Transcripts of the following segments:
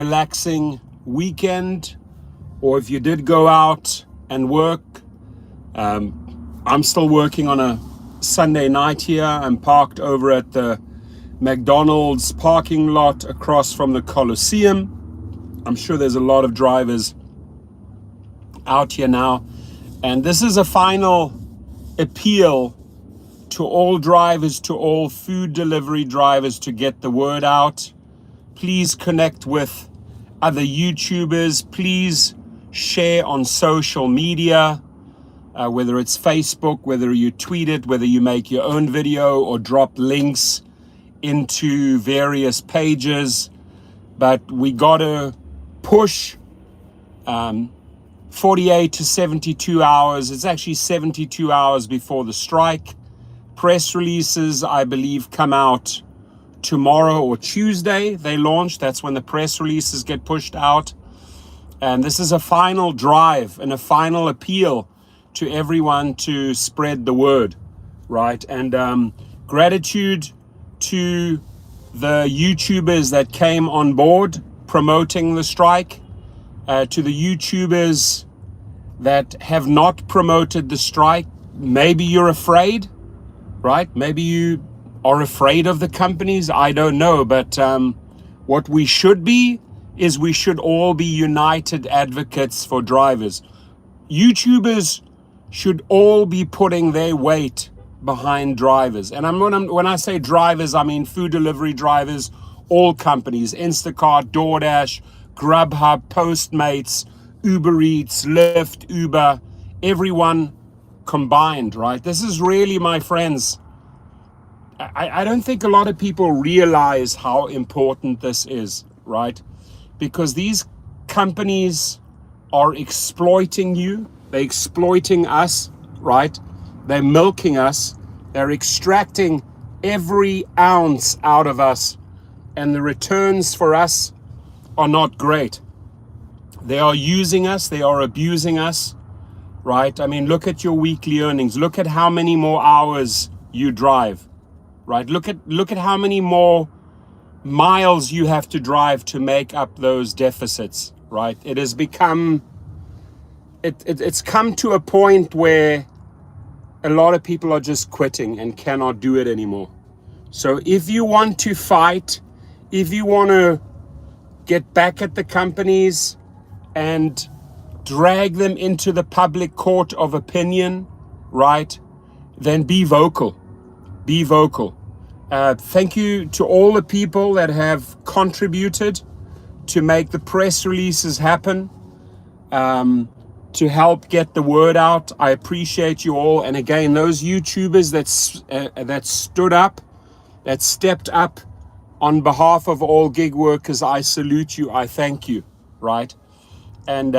relaxing weekend, or if you did go out and work. I'm still working on a Sunday night here. I'm parked over at the McDonald's parking lot across from the Coliseum. I'm sure there's a lot of drivers out here now. And this is a final appeal to all drivers, to all food delivery drivers, to get the word out. Please connect with other YouTubers. Please share on social media, whether it's Facebook, whether you tweet it, whether you make your own video or drop links into various pages. But we got to push 48 to 72 hours. It's actually 72 hours before the strike. Press releases, I believe, come out tomorrow or Tuesday. They launch. That's when the press releases get pushed out. And this is a final drive and a final appeal to everyone to spread the word, right? And gratitude to the YouTubers that came on board promoting the strike, to the YouTubers that have not promoted the strike. Maybe you're afraid, right? Maybe you are afraid of the companies. I don't know. But what we should be is we should all be united advocates for drivers. YouTubers should all be putting their weight behind drivers. And when I say drivers, I mean food delivery drivers, all companies, Instacart, DoorDash, Grubhub, Postmates, Uber Eats, Lyft, Uber, everyone combined, right? This is really, my friends, I don't think a lot of people realize how important this is, right? Because these companies are exploiting you. They're exploiting us, right? They're milking us. They're extracting every ounce out of us. And the returns for us are not great. They are using us. They are abusing us, right? I mean, look at your weekly earnings. Look at how many more hours you drive, right? Look at how many more miles you have to drive to make up those deficits, right? It has become, it's come to a point where a lot of people are just quitting and cannot do it anymore. So if you want to fight, if you want to get back at the companies and drag them into the public court of opinion, right, then be vocal. Be vocal. Thank you to all the people that have contributed to make the press releases happen, to help get the word out. I appreciate you all. And again, those YouTubers that stood up, that stepped up on behalf of all gig workers, I salute you. I thank you, right? And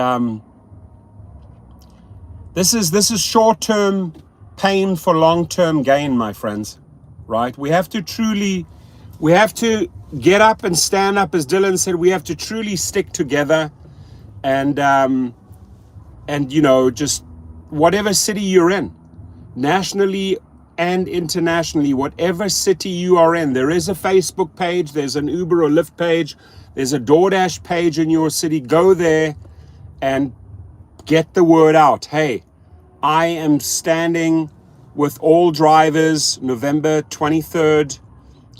this is short-term pain for long-term gain, my friends, right? We have to get up and stand up, as Dylan said. We have to truly stick together, and you know, just whatever city you're in, nationally and internationally, whatever city you are in, there is a Facebook page, there's an Uber or Lyft page, there's a DoorDash page in your city. Go there and get the word out. Hey, I am standing with all drivers November 23rd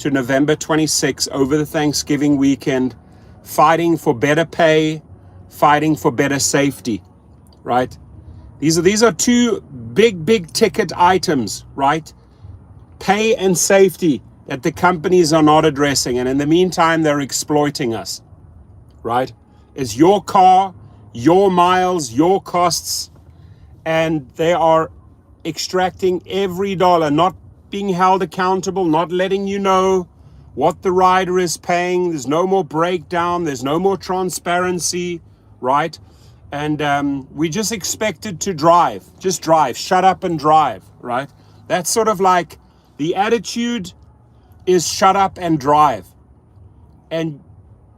to November 26th over the Thanksgiving weekend, fighting for better pay, fighting for better safety, right? These are two big ticket items, right? Pay and safety that the companies are not addressing. And in the meantime, they're exploiting us, right? It's your car, your miles, your costs, and they are extracting every dollar, not being held accountable, not letting you know what the rider is paying. There's no more breakdown. There's no more transparency, right? And we just expected to drive, just drive, shut up and drive, right? That's sort of like the attitude is shut up and drive. And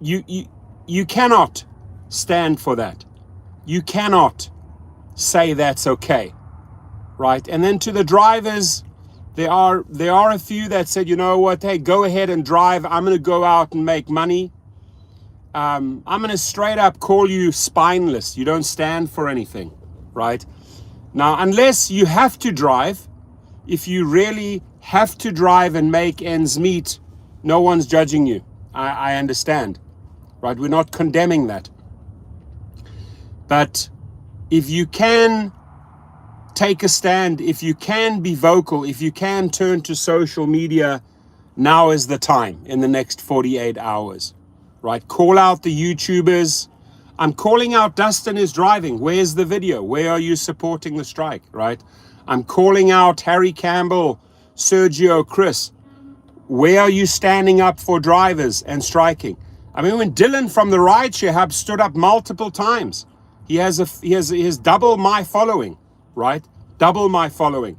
you cannot stand for that. You cannot say that's okay, right? And then to the drivers, there are a few that said, you know what, hey, go ahead and drive. I'm going to go out and make money. I'm going to straight up call you spineless. You don't stand for anything, right? Now, unless you have to drive, if you really have to drive and make ends meet, no one's judging you. I understand, right? We're not condemning that. But if you can take a stand, if you can be vocal, if you can turn to social media, now is the time in the next 48 hours, right? Call out the YouTubers. I'm calling out Dustin is driving. Where's the video? Where are you supporting the strike, right? I'm calling out Harry Campbell, Sergio, Chris. Where are you standing up for drivers and striking? I mean, when Dylan from the Rideshare Hub stood up multiple times, he has double my following, right? Double my following.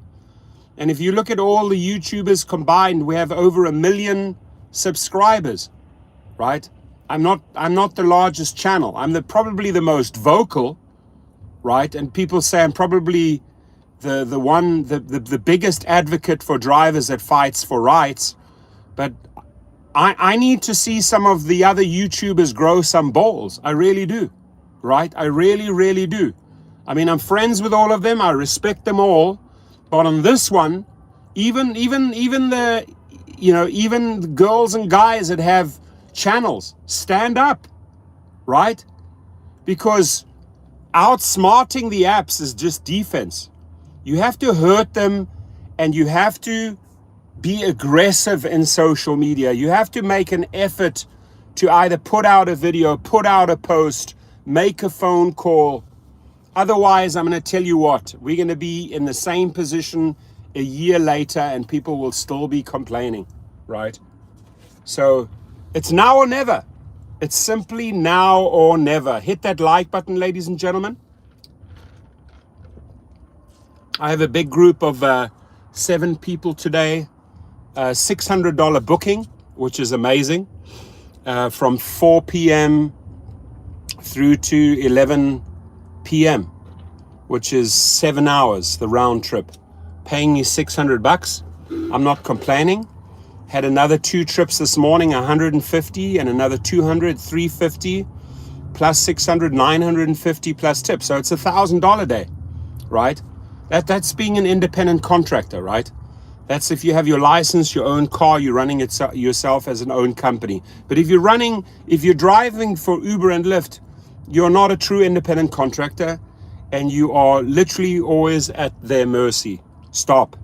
And if you look at all the YouTubers combined, we have over 1 million subscribers, right? I'm not the largest channel. I'm probably the most vocal, right? And people say I'm probably the biggest advocate for drivers that fights for rights. But I need to see some of the other YouTubers grow some balls. I really do, right? I really, really do. I mean, I'm friends with all of them. I respect them all. But on this one, even the girls and guys that have channels, stand up, right? Because outsmarting the apps is just defense. You have to hurt them, and you have to be aggressive in social media. You have to make an effort to either put out a video, put out a post, make a phone call. Otherwise, I'm going to tell you what, we're going to be in the same position a year later and people will still be complaining, right? So it's now or never. It's simply now or never. Hit that like button, ladies and gentlemen. I have a big group of 7 people today, $600 booking, which is amazing, from 4 p.m. through to 11 p.m., which is 7 hours, the round trip, paying me $600. I'm not complaining. Had another 2 trips this morning, 150, and another 200, 350, plus 600, 950 plus tips. So it's $1,000 day, right? That's being an independent contractor, right? That's if you have your license, your own car, you're running it yourself as an own company. But if you're driving for Uber and Lyft, you're not a true independent contractor, and you are literally always at their mercy. Stop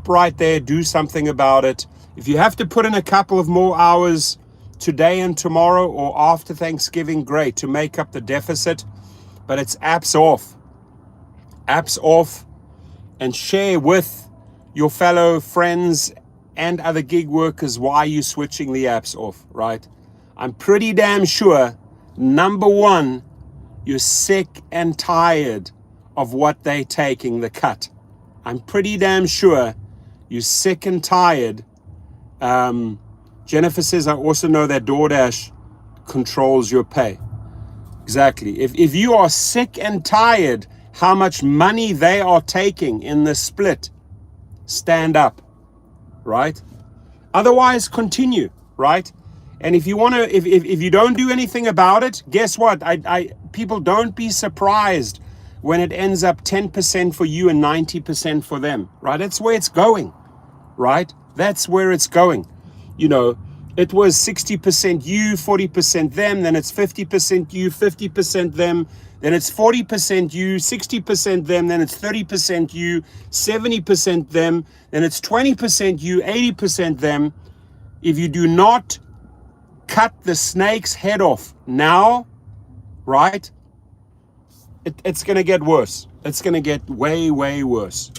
right there. Do something about it. If you have to put in a couple of more hours today and tomorrow or after Thanksgiving, great, to make up the deficit. But it's apps off. Apps off, and share with your fellow friends and other gig workers why you're switching the apps off, right? I'm pretty damn sure, number one, you're sick and tired of what they're taking, the cut. I'm pretty damn sure you're sick and tired. Jennifer says, I also know that DoorDash controls your pay. Exactly. If you are sick and tired how much money they are taking in the split, stand up, right? Otherwise, continue, right? And if you want to, if you don't do anything about it, guess what? People, don't be surprised when it ends up 10% for you and 90% for them, right? That's where it's going, right? That's where it's going. You know, it was 60% you, 40% them, then it's 50% you, 50% them, then it's 40% you, 60% them, then it's 30% you, 70% them, then it's 20% you, 80% them. If you do not cut the snake's head off now, right, it's going to get worse. It's going to get way, way worse.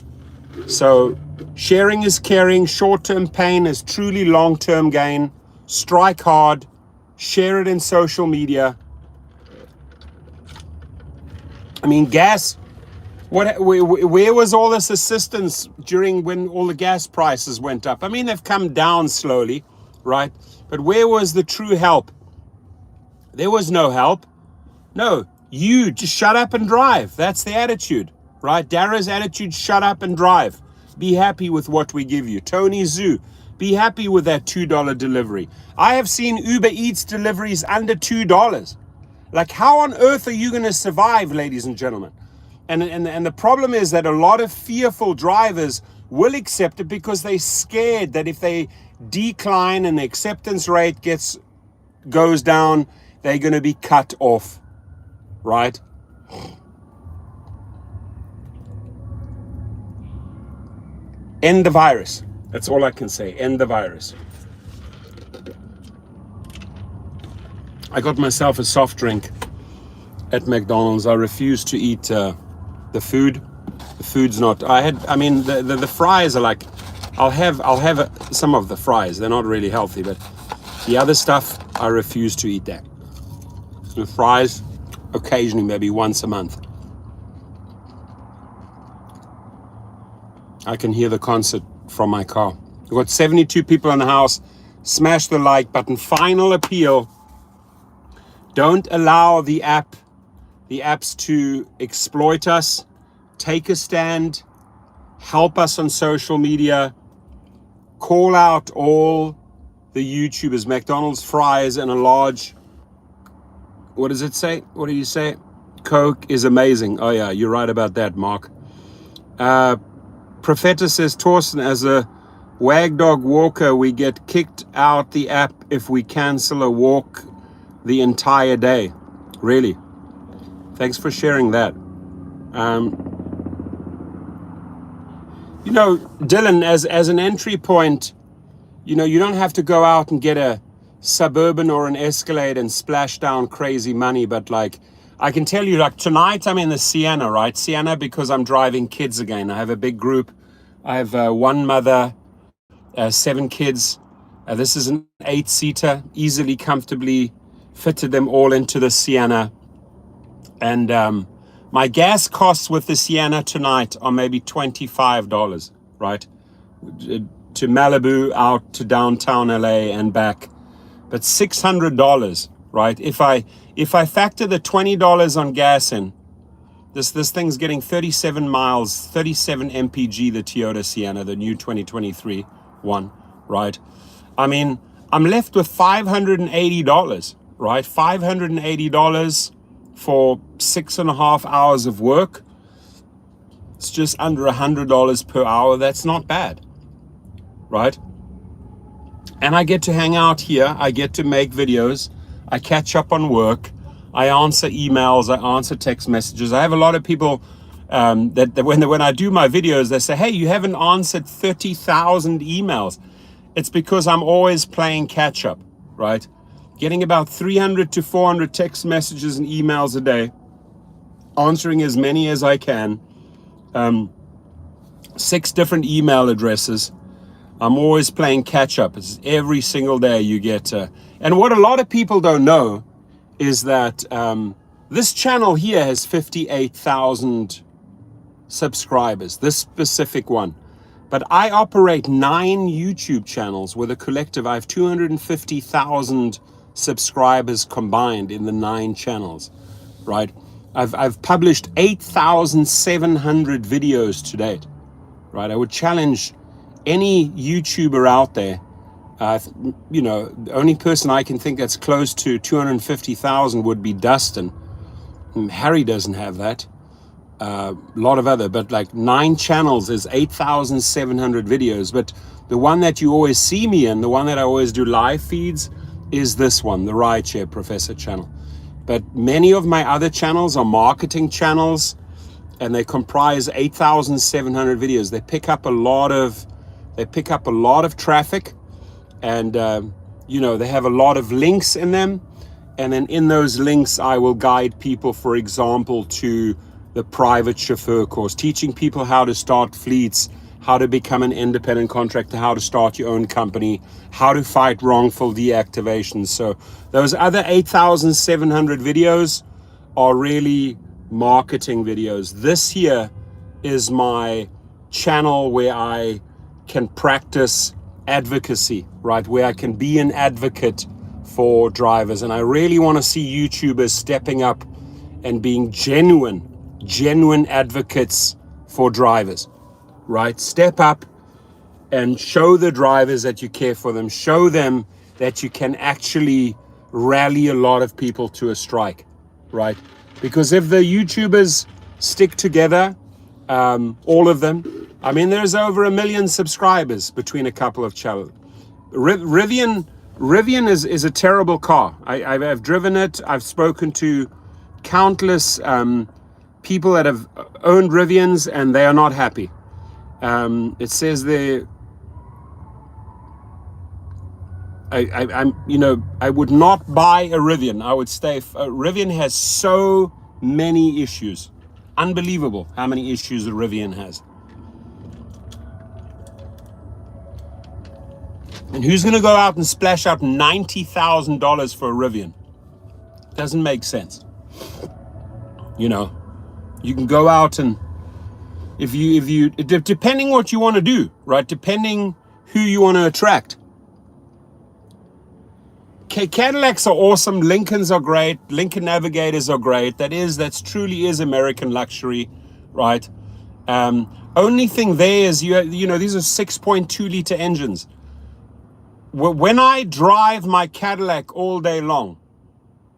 So sharing is caring. Short-term pain is truly long-term gain. Strike hard. Share it in social media. I mean, gas, where was all this assistance during when all the gas prices went up? I mean, they've come down slowly, right? But where was the true help? There was no help. No, you just shut up and drive. That's the attitude, right? Dara's attitude, shut up and drive. Be happy with what we give you. Tony Zhu, be happy with that $2 delivery. I have seen Uber Eats deliveries under $2. Like, how on earth are you going to survive, ladies and gentlemen? And the problem is that a lot of fearful drivers will accept it because they're scared that if they decline and the acceptance rate goes down, they're going to be cut off, right? End the virus. That's all I can say. End the virus. I got myself a soft drink at McDonald's. I refuse to eat the food. The food's not. The fries are like, I'll have some of the fries. They're not really healthy, but the other stuff, I refuse to eat that. The fries, occasionally, maybe once a month. I can hear the concert from my car. We've got 72 people in the house. Smash the like button. Final appeal. Don't allow the apps to exploit us. Take a stand. Help us on social media. Call out all the YouTubers. McDonald's fries and a large, what does it say? What do you say? Coke is amazing. Oh yeah, you're right about that, Mark. Profeta says, Torsten, as a wag dog walker, we get kicked out the app if we cancel a walk the entire day. Really? Thanks for sharing that. Dylan, as an entry point, you don't have to go out and get a Suburban or an Escalade and splash down crazy money. But like, I can tell you, like tonight I'm in the Sienna, right? Sienna, because I'm driving kids again. I have a big group. I have one mother, 7 kids. This is an 8-seater, easily, comfortably fitted them all into the Sienna. And my gas costs with the Sienna tonight are maybe $25, right? To Malibu, out to downtown LA and back. But $600, right? If I factor the $20 on gas in, this thing's getting 37 miles, 37 mpg, the Toyota Sienna, the new 2023 one, right? I mean, I'm left with $580, right? $580 for 6.5 hours of work. It's just under $100 per hour. That's not bad, right? And I get to hang out here. I get to make videos. I catch up on work. I answer emails. I answer text messages. I have a lot of people that when I do my videos, they say, hey, you haven't answered 30,000 emails. It's because I'm always playing catch up, right? Getting about 300 to 400 text messages and emails a day, answering as many as I can, 6 different email addresses. I'm always playing catch up. It's every single day you get. And what a lot of people don't know is that this channel here has 58,000 subscribers, this specific one. But I operate 9 YouTube channels with a collective. I have 250,000 subscribers combined in the 9 channels, right? I've published 8,700 videos to date, right? I would challenge any YouTuber out there. The only person I can think that's close to 250,000 would be Dustin. Harry doesn't have that. A lot of other, but like 9 channels is 8,700 videos. But the one that you always see me in, the one that I always do live feeds, is this one, the Rideshare Professor channel. But many of my other channels are marketing channels, and they comprise 8,700 videos. They pick up a lot of traffic, and they have a lot of links in them. And then in those links, I will guide people, for example, to the private chauffeur course, teaching people how to start fleets, how to become an independent contractor, how to start your own company, how to fight wrongful deactivations. So those other 8,700 videos are really marketing videos. This here is my channel where I can practice advocacy, right? Where I can be an advocate for drivers. And I really want to see YouTubers stepping up and being genuine advocates for drivers, right? Step up, and show the drivers that you care for them. Show them that you can actually rally a lot of people to a strike, right? Because if the YouTubers stick together, all of them, I mean, there's over 1 million subscribers between a couple of channels. Rivian is a terrible car. I've driven it. I've spoken to countless people that have owned Rivians, and they are not happy. It says there, I would not buy a Rivian. I would stay. Rivian has so many issues. Unbelievable how many issues a Rivian has. And who's going to go out and splash out $90,000 for a Rivian? Doesn't make sense. You know, you can go out and if you depending what you want to do, right? Depending who you want to attract. Cadillacs are awesome. Lincolns are great. Lincoln Navigators are great. That's truly is American luxury, right? Only thing there is you know these are 6.2 liter engines. When I drive my Cadillac all day long,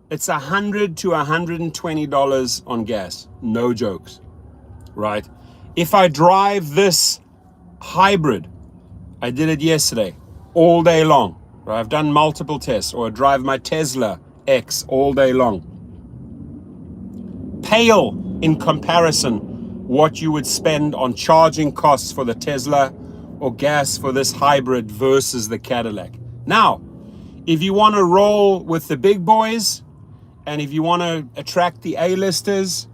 it's $100 to $120 on gas. No jokes, right? If I drive this hybrid, I did it yesterday, all day long. Right? I've done multiple tests, or I drive my Tesla X all day long. Pale in comparison what you would spend on charging costs for the Tesla or gas for this hybrid versus the Cadillac. Now, if you want to roll with the big boys, and if you want to attract the A-listers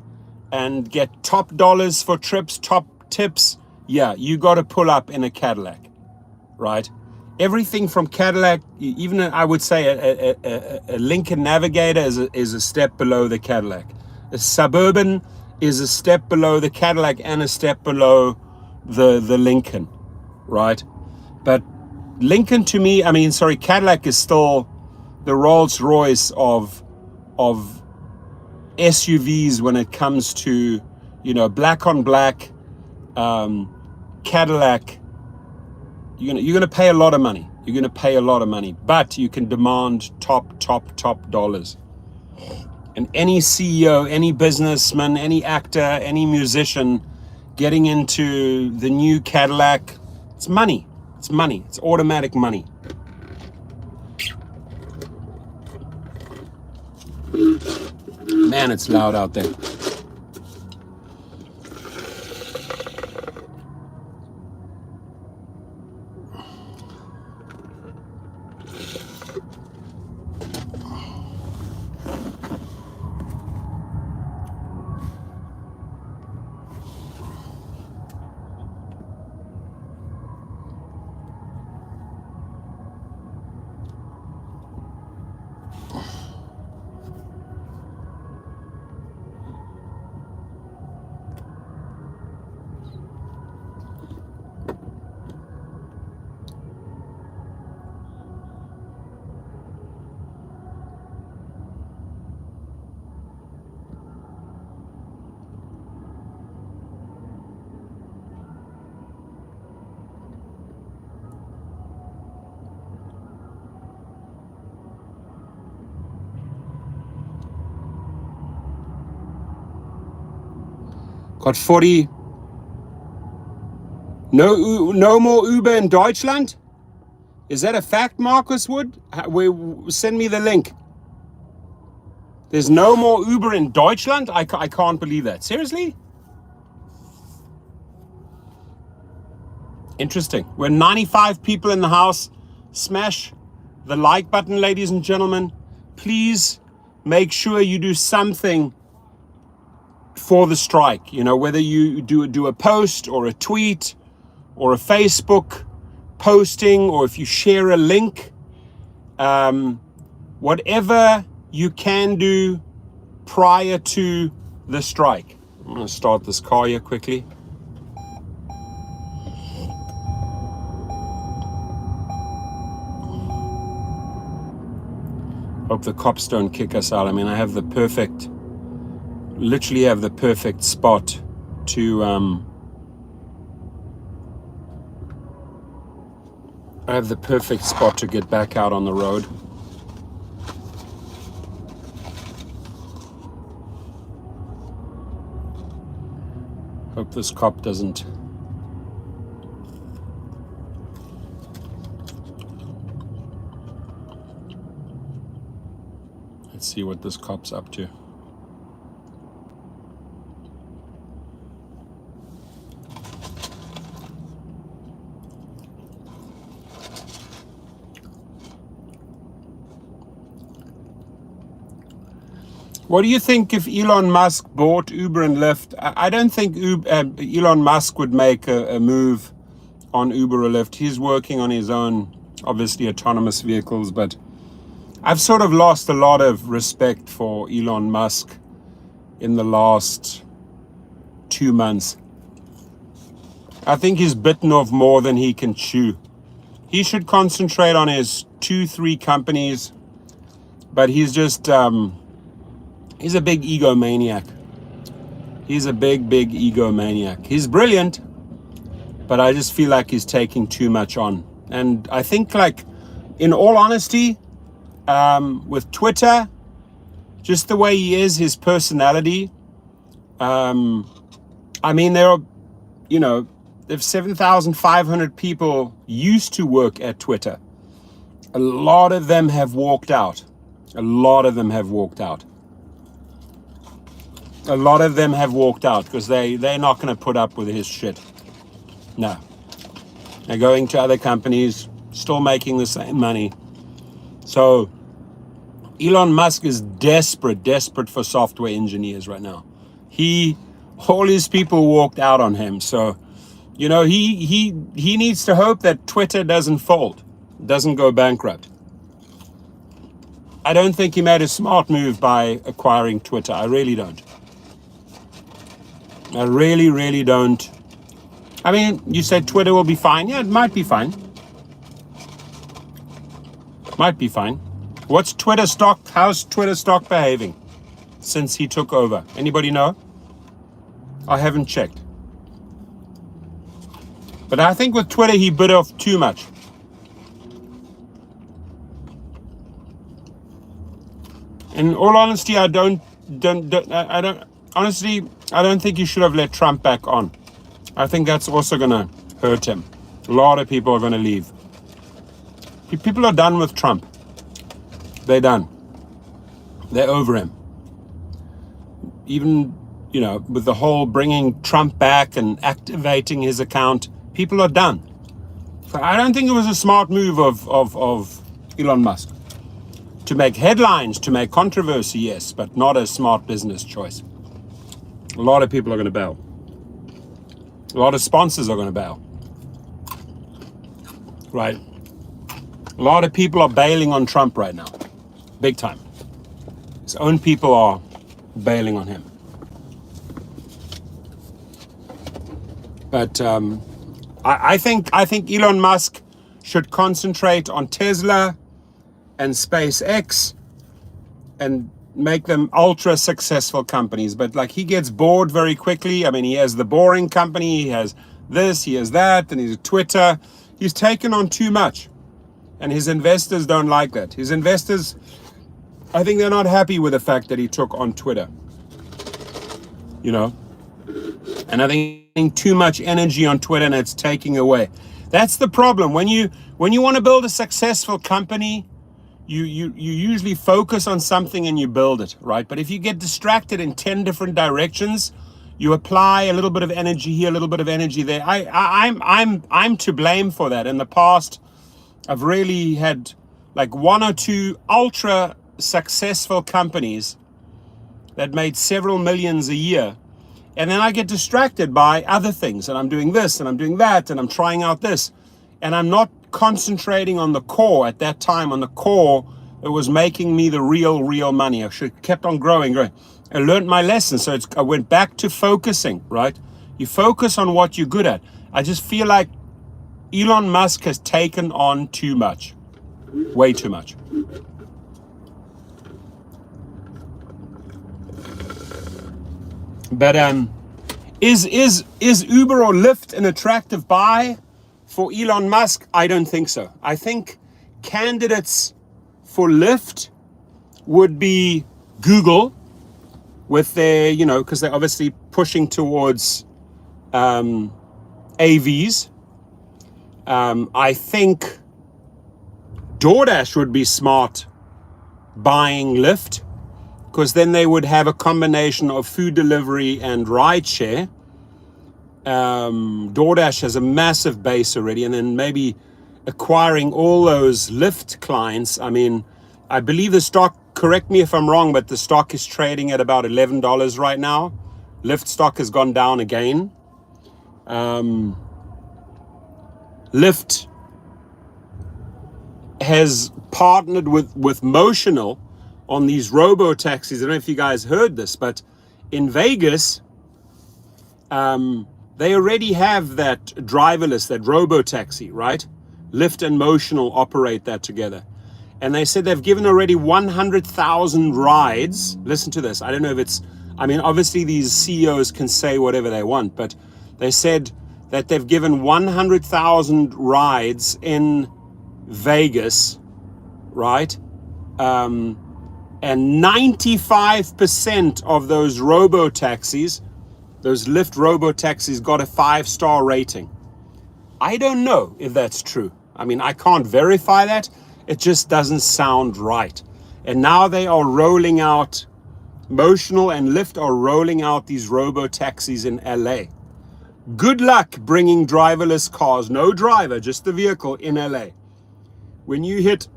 and get top dollars for trips, top tips, yeah, you got to pull up in a Cadillac, right? Everything from Cadillac, even I would say a Lincoln Navigator is a step below the Cadillac. A Suburban is a step below the Cadillac and a step below the Lincoln, right? But Lincoln to me, Cadillac is still the Rolls Royce of SUVs when it comes to, black on black, Cadillac. You're gonna pay a lot of money. You're gonna pay a lot of money, but you can demand top dollars. And any CEO, any businessman, any actor, any musician getting into the new Cadillac, it's money. It's money. It's automatic money. Man, it's loud out there. Got 40. No more Uber in Deutschland? Is that a fact, Marcus Wood? Send me the link. There's no more Uber in Deutschland? I can't believe that. Seriously? Interesting. We're 95 people in the house. Smash the like button, ladies and gentlemen. Please make sure you do something for the strike, whether you do a post or a tweet or a Facebook posting, or if you share a link, whatever you can do prior to the strike. I'm going to start this car here quickly. Hope the cops don't kick us out. I have the perfect spot to I have the perfect spot to get back out on the road. Hope this cop doesn't. Let's see what this cop's up to. What do you think if Elon Musk bought Uber and Lyft? I don't think Elon Musk would make a move on Uber or Lyft. He's working on his own, obviously, autonomous vehicles, but I've sort of lost a lot of respect for Elon Musk in the last 2 months. I think he's bitten off more than he can chew. He should concentrate on his 2-3 companies, but he's just... he's a big egomaniac. He's a big egomaniac. He's brilliant, but I just feel like he's taking too much on. And I think, like, in all honesty, with Twitter, just the way he is, his personality, I mean, there are, there's 7,500 people used to work at Twitter. A lot of them have walked out. A lot of them have walked out. A lot of them have walked out because they're not going to put up with his shit. No. They're going to other companies, still making the same money. So Elon Musk is desperate for software engineers right now. All his people walked out on him. So, he needs to hope that Twitter doesn't fold, doesn't go bankrupt. I don't think he made a smart move by acquiring Twitter. I really don't. I really don't. I mean, you said Twitter will be fine. Yeah, it might be fine. Might be fine. What's Twitter stock? How's Twitter stock behaving since he took over? Anybody know? I haven't checked. But I think with Twitter, he bit off too much. In all honesty, I don't think you should have let Trump back on. I think that's also going to hurt him. A lot of people are going to leave. People are done with Trump. They're done. They're over him. Even, with the whole bringing Trump back and activating his account, people are done. So I don't think it was a smart move of Elon Musk. To make headlines, to make controversy, yes, but not a smart business choice. A lot of people are going to bail. A lot of sponsors are going to bail. Right? A lot of people are bailing on Trump right now. Big time. His own people are bailing on him. But I think Elon Musk should concentrate on Tesla and SpaceX and make them ultra successful companies. But he gets bored very quickly. I mean, he has the boring company, he has this, he has that, and he's Twitter. He's taken on too much. And his investors don't like that. His investors, I think they're not happy with the fact that he took on Twitter. And I think too much energy on Twitter, and it's taking away. That's the problem. When you want to build a successful company, you usually focus on something and you build it, right? But if you get distracted in 10 different directions, you apply a little bit of energy here, a little bit of energy there. I'm to blame for that. In the past, I've really had 1 or 2 ultra successful companies that made several millions a year. And then I get distracted by other things, and I'm doing this and I'm doing that and I'm trying out this. And I'm not concentrating on the core at that time, on the core that was making me the real money. I should have kept on growing. I learned my lesson, so I went back to focusing, right? You focus on what you're good at. I just feel like Elon Musk has taken on too much, way too much. But is Uber or Lyft an attractive buy For Elon Musk, I don't think so. I think candidates for Lyft would be Google with their, because they're obviously pushing towards AVs. I think DoorDash would be smart buying Lyft, because then they would have a combination of food delivery and rideshare. DoorDash has a massive base already, and then maybe acquiring all those Lyft clients. I mean, I believe the stock, correct me if I'm wrong, but the stock is trading at about $11 right now. Lyft stock has gone down again. Lyft has partnered with Motional on these robo-taxis. I don't know if you guys heard this, but in Vegas, they already have that driverless, that robo-taxi, right? Lyft and Motional operate that together. And they said they've given already 100,000 rides. Listen to this. I don't know if it's, obviously these CEOs can say whatever they want, but they said that they've given 100,000 rides in Vegas, right? And 95% of those robo-taxis, those Lyft robo-taxis, got a 5-star rating. I don't know if that's true. I can't verify that. It just doesn't sound right. And now they are rolling out, Motional and Lyft are rolling out these robo-taxis in LA. Good luck bringing driverless cars, no driver, just the vehicle in LA. When you hit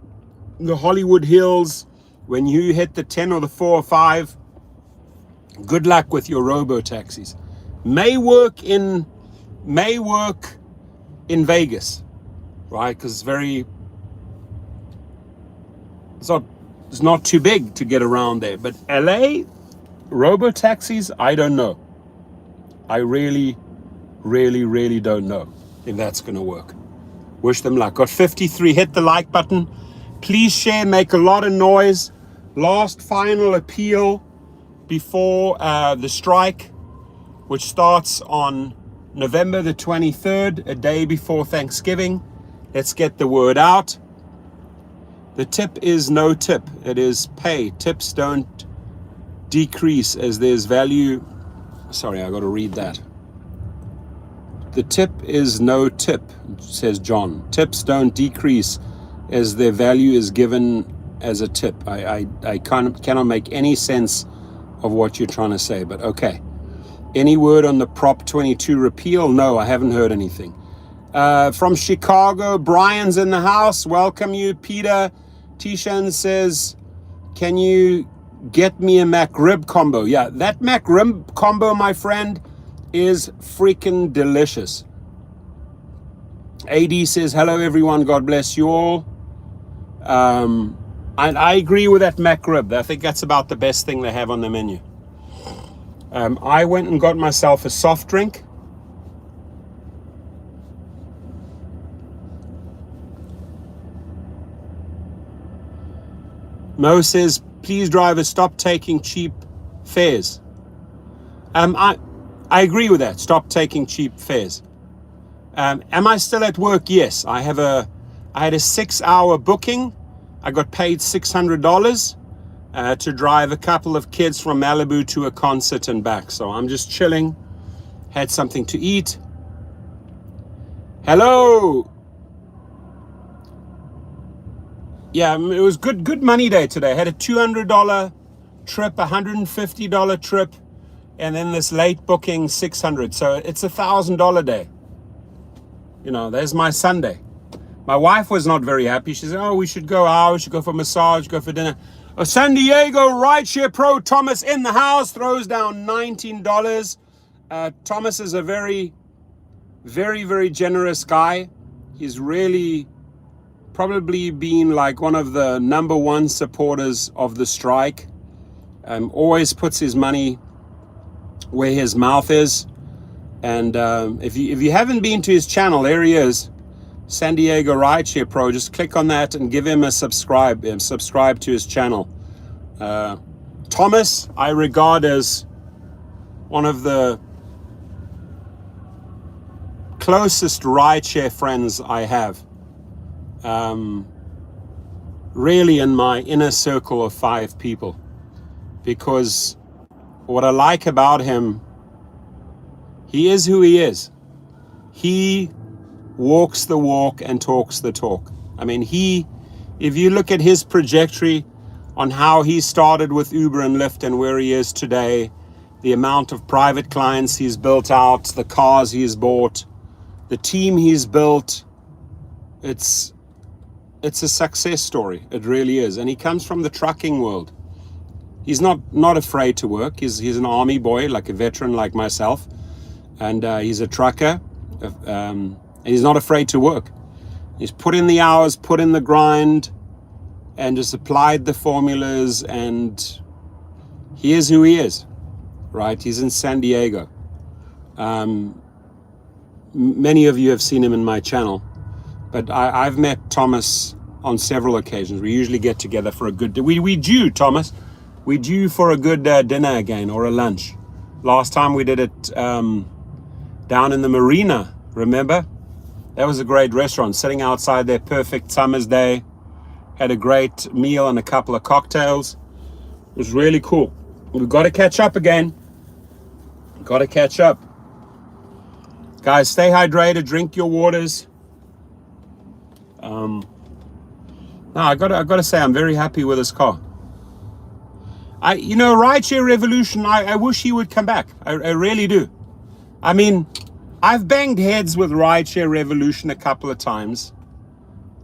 the Hollywood Hills, when you hit the 10 or the 4 or 5, good luck with your robo-taxis. May work in Vegas, right? Because it's not too big to get around there. But LA, robo-taxis, I don't know. I really, really, really don't know if that's going to work. Wish them luck. Got 53. Hit the like button. Please share, make a lot of noise. Last final appeal before the strike, which starts on November the 23rd, a day before Thanksgiving. Let's get the word out. The tip is no tip. It is pay. Tips don't decrease as there's value. Sorry, I got to read that. The tip is no tip, says John. Tips don't decrease as their value is given as a tip. I cannot make any sense of what you're trying to say, but okay. Any word on the Prop 22 repeal? No, I haven't heard anything. From Chicago, Brian's in the house. Welcome you, Peter. Tishan says, can you get me a McRib combo? Yeah, that McRib combo, my friend, is freaking delicious. AD says, hello everyone, God bless you all. I agree with that McRib. I think that's about the best thing they have on the menu. I went and got myself a soft drink. Mo says, please drivers, stop taking cheap fares. I agree with that. Stop taking cheap fares. Am I still at work? Yes. I had a 6-hour booking. I got paid $600 to drive a couple of kids from Malibu to a concert and back. So I'm just chilling. Had something to eat. Hello. Yeah, it was good money day today. I had a $200 trip, $150 trip, and then this late booking $600. So it's $1,000 day. There's my Sunday. My wife was not very happy. She said, oh, we should go out, we should go for a massage, go for dinner. A San Diego Rideshare Pro Thomas in the house throws down $19. Thomas is a very, very, very generous guy. He's really probably been like one of the number one supporters of the strike. Always puts his money where his mouth is. And if you haven't been to his channel, there he is, San Diego Rideshare Pro. Just click on that and give him a subscribe to his channel. Thomas, I regard as one of the closest rideshare friends I have. Really in my inner circle of 5 people. Because what I like about him, he is who he is. He walks the walk and talks the talk. I mean, if you look at his trajectory on how he started with Uber and Lyft and where he is today, the amount of private clients he's built out, the cars he's bought, the team he's built, it's a success story. It really is. And he comes from the trucking world. He's not afraid to work. He's an army boy, like a veteran like myself. And he's a trucker. And he's not afraid to work. He's put in the hours, put in the grind, and just applied the formulas, and he is who he is, right? He's in San Diego. Many of you have seen him in my channel, but I've met Thomas on several occasions. We usually get together for a good, we due, Thomas, we due for a good dinner again, or a lunch. Last time we did it down in the marina, remember? That was a great restaurant, sitting outside there, perfect summer's day. Had a great meal and a couple of cocktails. It was really cool. We've got to catch up again. Got to catch up. Guys, stay hydrated, drink your waters. No, I gotta say, I'm very happy with this car. Rideshare Revolution, I wish he would come back. I really do. I mean, I've banged heads with Rideshare Revolution a couple of times.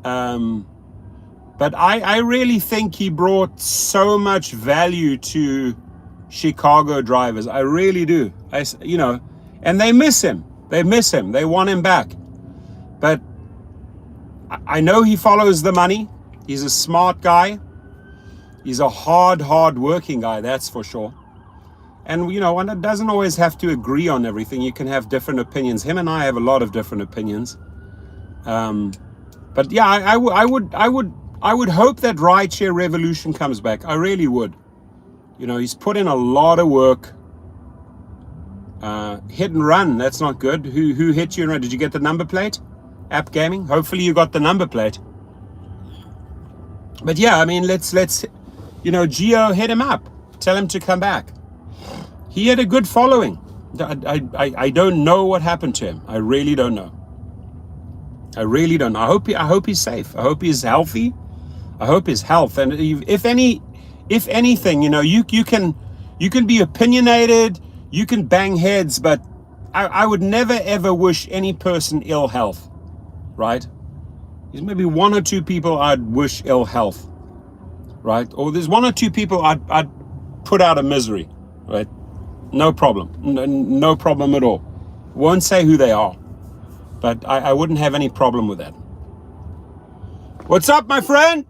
But I really think he brought so much value to Chicago drivers. I really do. And they miss him. They miss him. They want him back. But I know he follows the money. He's a smart guy. He's a hard working guy, that's for sure. And, one doesn't always have to agree on everything. You can have different opinions. Him and I have a lot of different opinions. But yeah, I would hope that Rideshare Revolution comes back. I really would. He's put in a lot of work. Hit and run, that's not good. Who hit you and run? Did you get the number plate? App Gaming? Hopefully you got the number plate. But yeah, I mean, let's Gio, hit him up. Tell him to come back. He had a good following. I don't know what happened to him. I really don't know. I really don't know. I hope he's safe. I hope he's healthy. I hope his health. And if anything, you can be opinionated, you can bang heads, but I would never ever wish any person ill health, right? There's maybe 1 or 2 people I'd wish ill health, right? Or there's 1 or 2 people I'd put out of misery, right? No problem. No problem at all. Won't say who they are, but I wouldn't have any problem with that. What's up, my friend?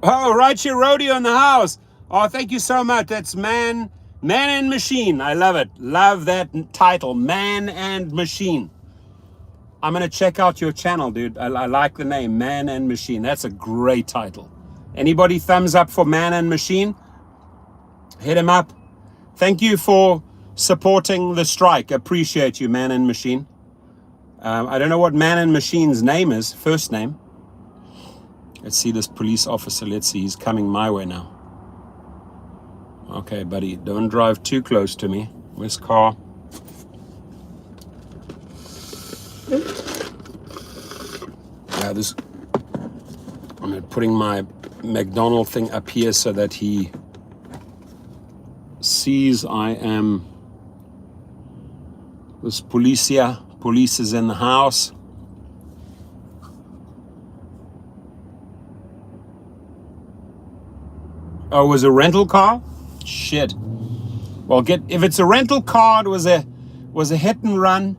Oh, Rideshare Rodeo in the house. Oh, thank you so much. That's Man and Machine. I love it. Love that title, Man and Machine. I'm going to check out your channel, dude. I like the name, Man and Machine. That's a great title. Anybody thumbs up for Man and Machine? Hit him up. Thank you for supporting the strike. Appreciate you, Man and Machine. I don't know what Man and Machine's name is, first name. Let's see this police officer. Let's see, he's coming my way now. Okay, buddy, don't drive too close to me. Where's car? Yeah, I'm putting my McDonald thing up here so that he sees I am. This police is in the house. Oh, it was a rental car? Shit. Well, if it's a rental car, it was a hit and run.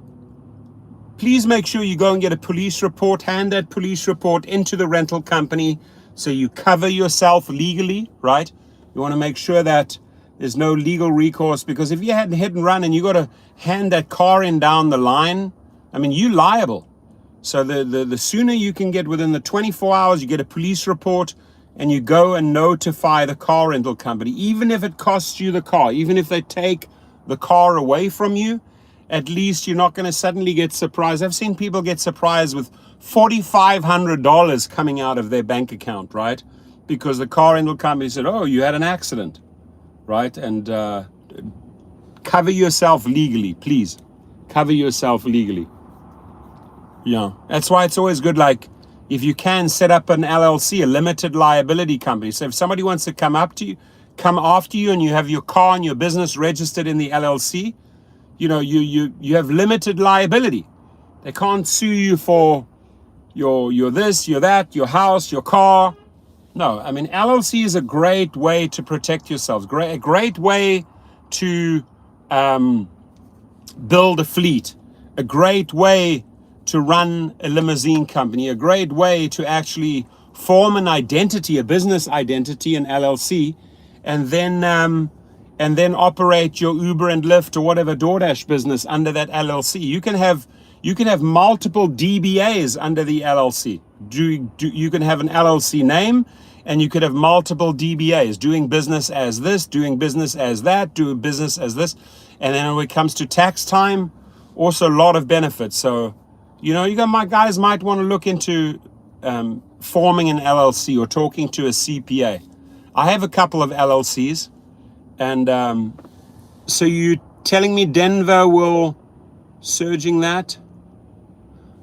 Please make sure you go and get a police report, hand that police report into the rental company so you cover yourself legally, right? You want to make sure that there's no legal recourse, because if you had a hit and run and you got to hand that car in down the line, I mean, you're liable. So the sooner you can get within the 24 hours, you get a police report and you go and notify the car rental company, even if it costs you the car, even if they take the car away from you, at least you're not going to suddenly get surprised. I've seen people get surprised with $4,500 coming out of their bank account, right? Because the car rental company said, oh, you had an accident, right? And cover yourself legally, please. Cover yourself legally. Yeah, that's why it's always good, like, if you can set up an LLC, a limited liability company. So if somebody wants to come after you and you have your car and your business registered in the LLC, you know, you have limited liability. They can't sue you for your this, your that, your house, your car. No, I mean, LLC is a great way to protect yourselves. A great way to build a fleet. A great way to run a limousine company. A great way to actually form an identity, a business identity, an LLC, and then operate your Uber and Lyft or whatever DoorDash business under that LLC. You can have multiple DBAs under the LLC. You can have an LLC name, and you could have multiple DBAs doing business as this, doing business as that, doing business as this. And then when it comes to tax time, also a lot of benefits. So, you know, my guys might want to look into forming an LLC or talking to a CPA. I have a couple of LLCs. And so you telling me Denver will surging that?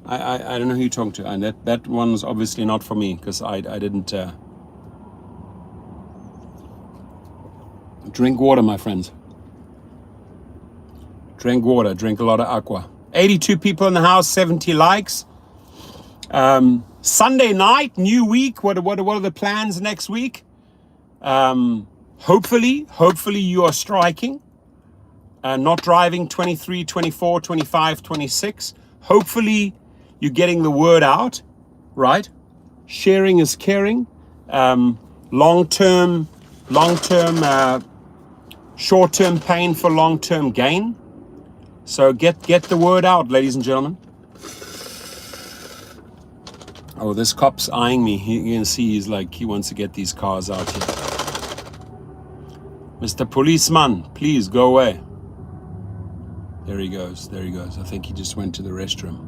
I don't know who you're talking to. And that one's obviously not for me because I didn't drink water, my friends. Drink water, drink a lot of aqua. 82 people in the house, 70 likes. Sunday night, new week. What are the plans next week? Hopefully you are striking, not driving 23, 24, 25, 26. Hopefully you're getting the word out, right? Sharing is caring. Long-term, short-term pain for long-term gain. So get the word out, ladies and gentlemen. Oh, this cop's eyeing me. You can see he's like, he wants to get these cars out here. Mr. Policeman, please go away. There he goes. I think he just went to the restroom.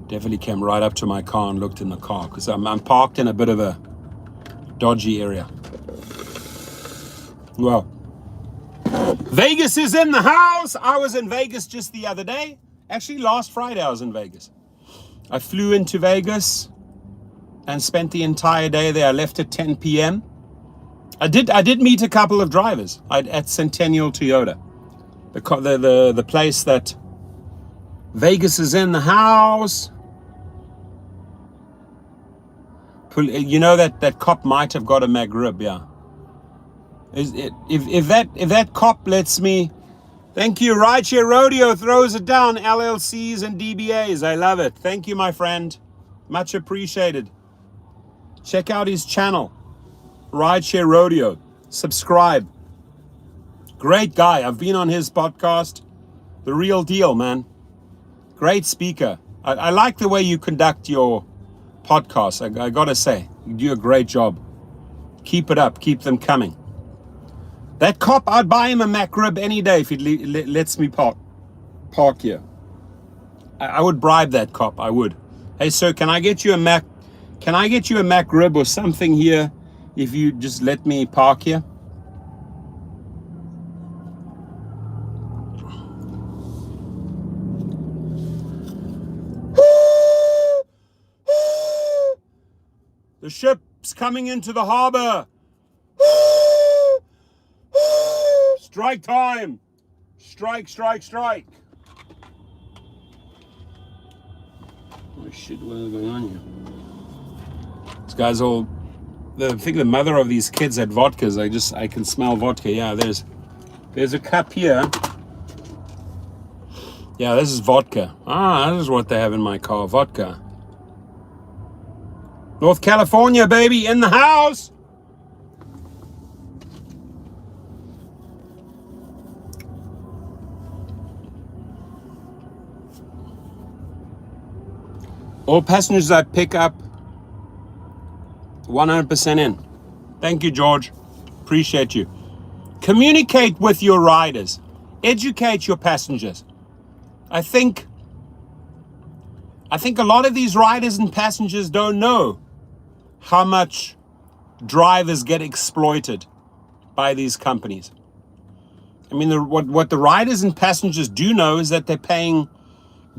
Definitely came right up to my car and looked in the car because I'm parked in a bit of a dodgy area. Well, Vegas is in the house. I was in Vegas just the other day. Actually, last Friday I was in Vegas. I flew into Vegas and spent the entire day there. I left at 10 p.m. I did meet a couple of drivers at Centennial Toyota, the place that Vegas is in the house. You know that cop might have got a McRib, yeah. If that cop lets me, thank you. Rideshare Rodeo throws it down. LLCs and DBAs, I love it. Thank you, my friend, much appreciated. Check out his channel. Rideshare Rodeo. Subscribe. Great guy. I've been on his podcast. The real deal, man. Great speaker. I like the way you conduct your podcast. I gotta say, you do a great job. Keep it up. Keep them coming. That cop, I'd buy him a McRib any day if he lets me park here. I would bribe that cop. I would. Hey, sir, can I get you a McRib or something here? If you just let me park here. The ship's coming into the harbor. Strike time. Strike. Oh shit, what is going on here? This guy's all... I think the mother of these kids had vodkas. I can smell vodka. Yeah, there's a cup here. Yeah, this is vodka. This is what they have in my car, vodka. North California, baby, in the house. All passengers I pick up 100% in. Thank you, George. Appreciate you. Communicate with your riders. Educate your passengers. I think a lot of these riders and passengers don't know how much drivers get exploited by these companies. I mean, what the riders and passengers do know is that they're paying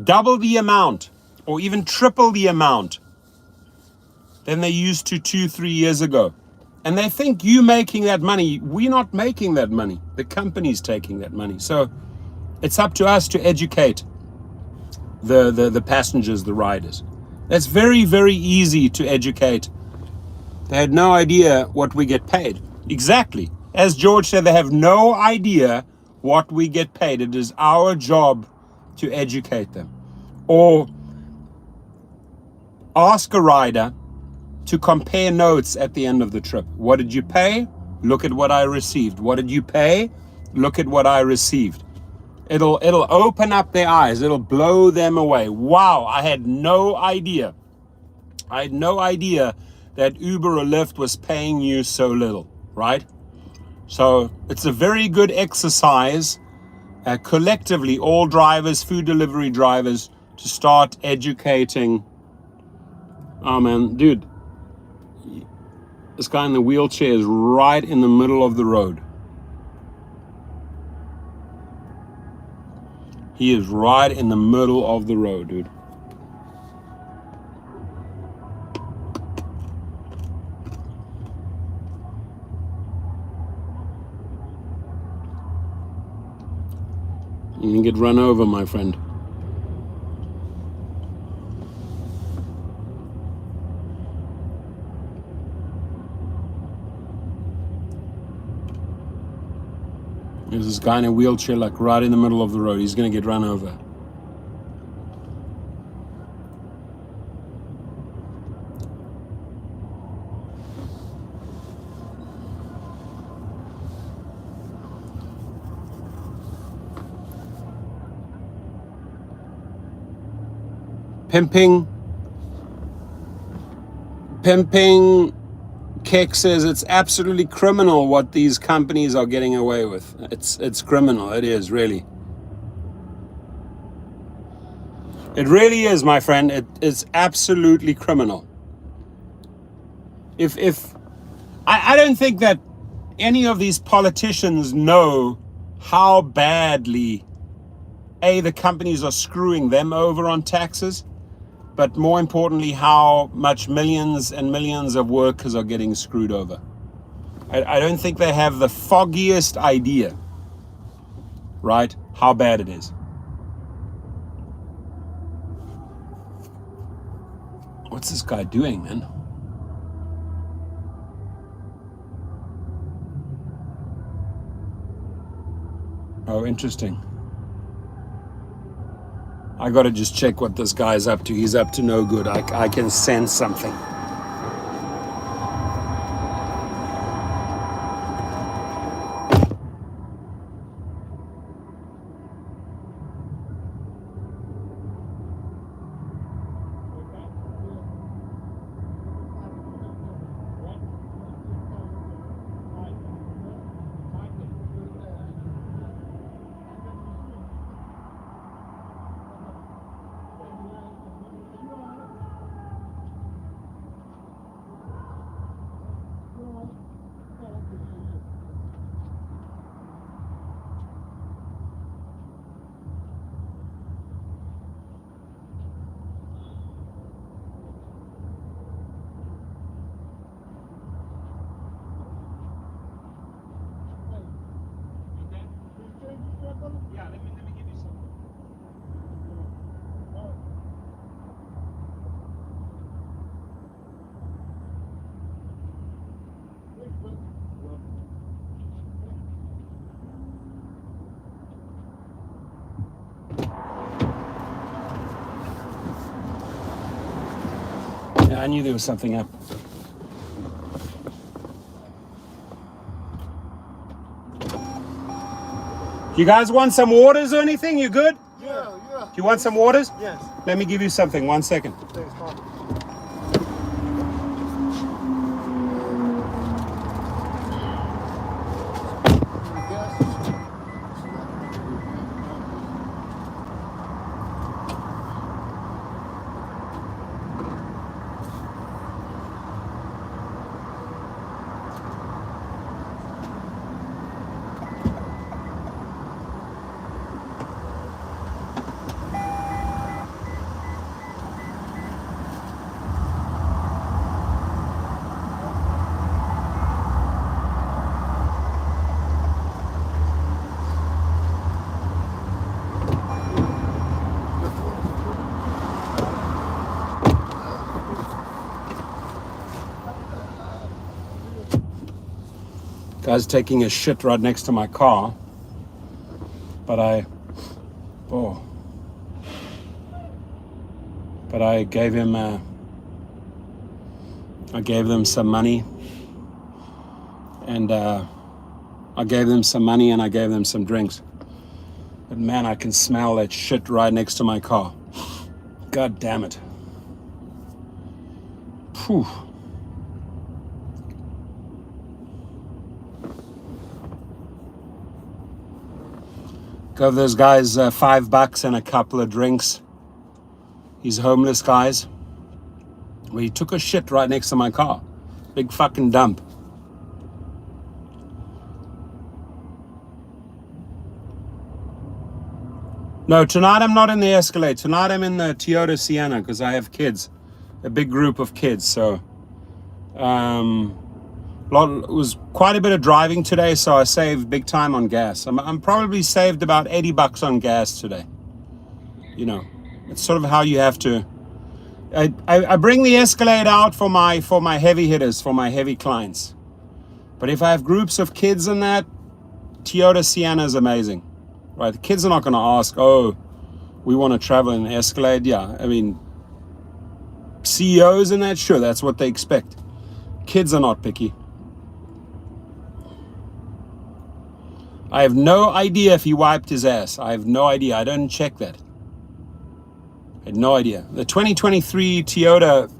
double the amount or even triple the amount than they used to 2-3 years ago. And they think you making that money. We're not making that money. The company's taking that money. So it's up to us to educate the passengers, the riders. That's very, very easy to educate. They had no idea what we get paid. Exactly. As George said, they have no idea what we get paid. It is our job to educate them. Or ask a rider to compare notes at the end of the trip. What did you pay? Look at what I received. What did you pay? Look at what I received. It'll open up their eyes. It'll blow them away. Wow, I had no idea. I had no idea that Uber or Lyft was paying you so little, right? So it's a very good exercise, collectively, all drivers, food delivery drivers, to start educating. Oh man, dude, this guy in the wheelchair is right in the middle of the road. He is right in the middle of the road, dude. You can get run over, my friend. There's this guy in a wheelchair, like right in the middle of the road. He's gonna get run over. Pimping. Keck says it's absolutely criminal what these companies are getting away with. It's criminal. It is, really. It really is, my friend. It is absolutely criminal. I don't think that any of these politicians know how badly the companies are screwing them over on taxes, but more importantly, how much millions and millions of workers are getting screwed over. I don't think they have the foggiest idea, right, how bad it is. What's this guy doing, man? Oh, interesting. I gotta just check what this guy's up to. He's up to no good. I can sense something. Yeah, let me give you some. Yeah, I knew there was something up. You guys want some waters or anything? You good? Yeah. Do you want some waters? Yes. Let me give you something. 1 second. Thanks, Pop. Guy's taking a shit right next to my car. But I gave him I gave them some money, and I gave them some money and I gave them some drinks. But man, I can smell that shit right next to my car. God damn it. Phew. Gave those guys $5 and a couple of drinks. These homeless guys. Well, he took a shit right next to my car. Big fucking dump. No, tonight I'm not in the Escalade. Tonight I'm in the Toyota Sienna because I have kids. A big group of kids. So it was quite a bit of driving today, so I saved big time on gas. I'm probably saved about $80 on gas today. You know, it's sort of how you have to. I bring the Escalade out for my heavy hitters, for my heavy clients. But if I have groups of kids in that, Toyota Sienna is amazing, right? The kids are not going to ask, oh, we want to travel in an Escalade. Yeah, I mean, CEOs in that, sure, that's what they expect. Kids are not picky. I have no idea if he wiped his ass. I have no idea. I don't check that. I had no idea. The 2023 Toyota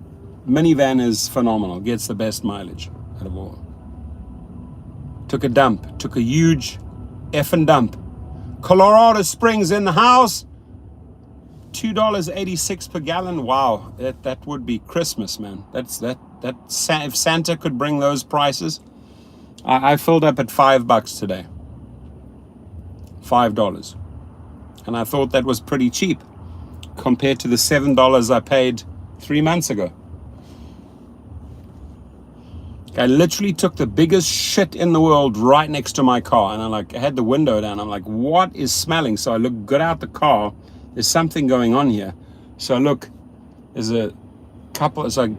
minivan is phenomenal. Gets the best mileage out of all. Took a dump. Took a huge effing dump. Colorado Springs in the house. $2.86 per gallon. Wow, that would be Christmas, man. If Santa could bring those prices. I filled up at $5 today. $5. And I thought that was pretty cheap compared to the $7 I paid 3 months ago. I literally took the biggest shit in the world right next to my car, and I had the window down. I'm like, what is smelling? So I got out the car. There's something going on here. So look, there's a couple. So I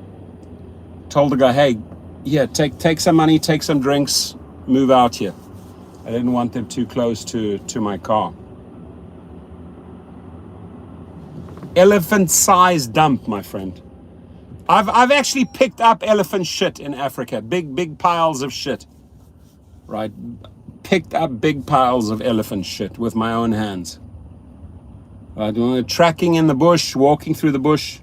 told the guy, hey, yeah, take some money, take some drinks, move out here. I didn't want them too close to my car. Elephant-sized dump, my friend. I've actually picked up elephant shit in Africa. Big piles of shit. Right? Picked up big piles of elephant shit with my own hands. Tracking in the bush, walking through the bush.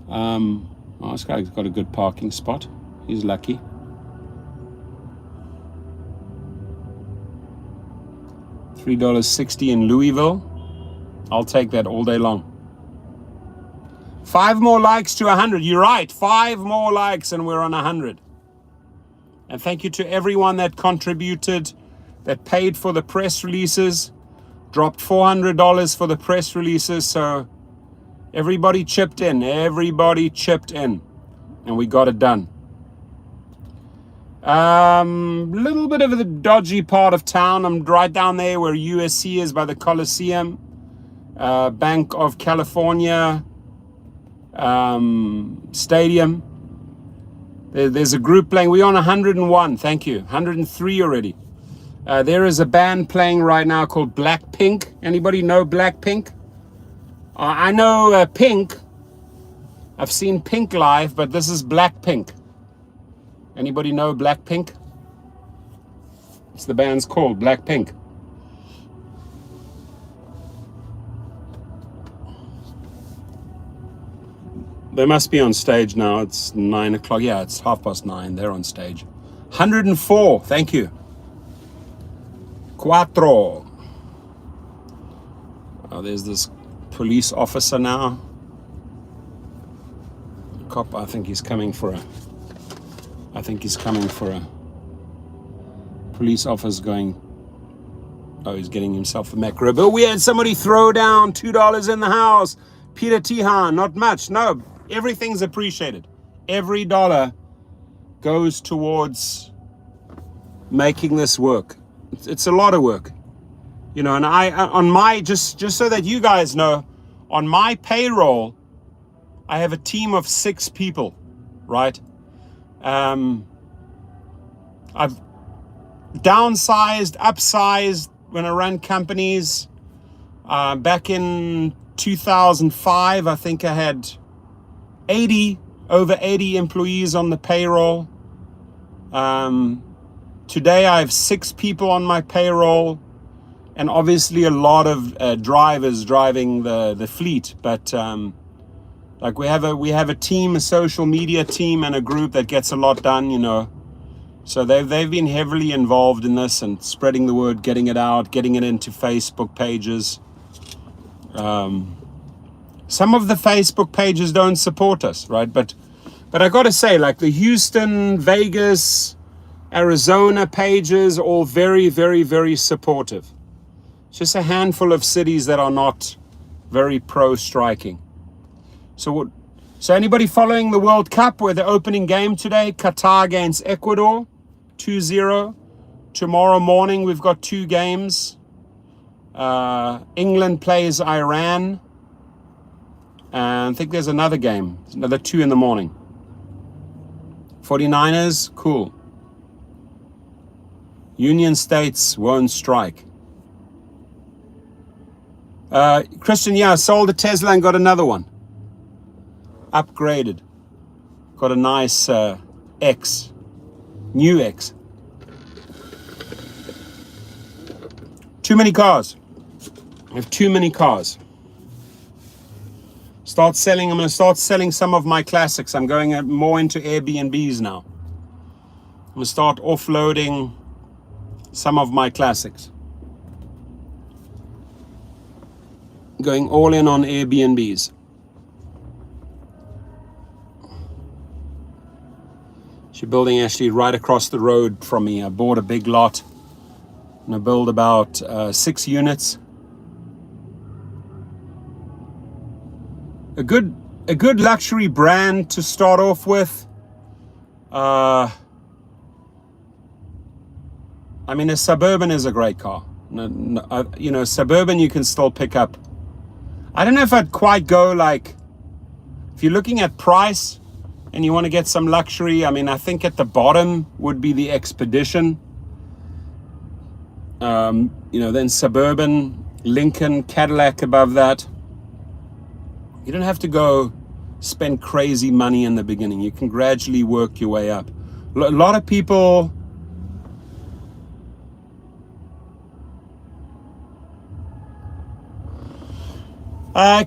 This guy's got a good parking spot. He's lucky. $3.60 in Louisville. I'll take that all day long. 5 more likes to 100. You're right. 5 more likes and we're on 100. And thank you to everyone that contributed, that paid for the press releases, dropped $400 for the press releases. So everybody chipped in. Everybody chipped in. And we got it done. Little bit of the dodgy part of town. I'm right down there where USC is by the Coliseum. Bank of California Stadium. There's a group playing. We're on 101. Thank you. 103 already. There is a band playing right now called Blackpink. Anybody know Blackpink? I know Pink. I've seen Pink live, but this is Blackpink. Anybody know Blackpink? It's the band's called Blackpink. They must be on stage now. It's 9 o'clock. Yeah, it's 9:30. They're on stage. 104. Thank you. Cuatro. Oh, there's this police officer now. Cop, I think he's coming for a police officer going. Oh, he's getting himself a macro. But we had somebody throw down $2 in the house. Peter Tihan, not much. No, everything's appreciated. Every dollar goes towards making this work. It's a lot of work, you know. And I on my just so that you guys know, on my payroll, I have a team of 6 people, right? downsized, upsized when I ran companies. Back in 2005, I think I had over 80 employees on the payroll. Today I have 6 people on my payroll, and obviously a lot of drivers driving the fleet. But like we have a team, a social media team, and a group that gets a lot done, you know. So they've been heavily involved in this and spreading the word, getting it out, getting it into Facebook pages. Some of the Facebook pages don't support us, right? But I got to say, like the Houston, Vegas, Arizona pages, all very, very, very supportive. It's just a handful of cities that are not very pro-striking. So anybody following the World Cup? We're the opening game today, Qatar against Ecuador, 2-0. Tomorrow morning we've got 2 games. England plays Iran. And I think there's another game, another 2 in the morning. 49ers, cool. Union States won't strike. Christian, yeah, sold a Tesla and got another one. Upgraded. Got a nice X. New X. Too many cars. I have too many cars. I'm going to start selling some of my classics. I'm going more into Airbnbs now. I'm going to start offloading some of my classics. Going all in on Airbnbs. She's building actually right across the road from me. I bought a big lot. I'm going to build about 6 units. A good luxury brand to start off with. I mean, a Suburban is a great car. You know, Suburban you can still pick up. I don't know if I'd quite go like, if you're looking at price and you want to get some luxury, I mean, I think at the bottom would be the Expedition. You know, then Suburban, Lincoln, Cadillac above that. You don't have to go spend crazy money in the beginning. You can gradually work your way up. A lot of people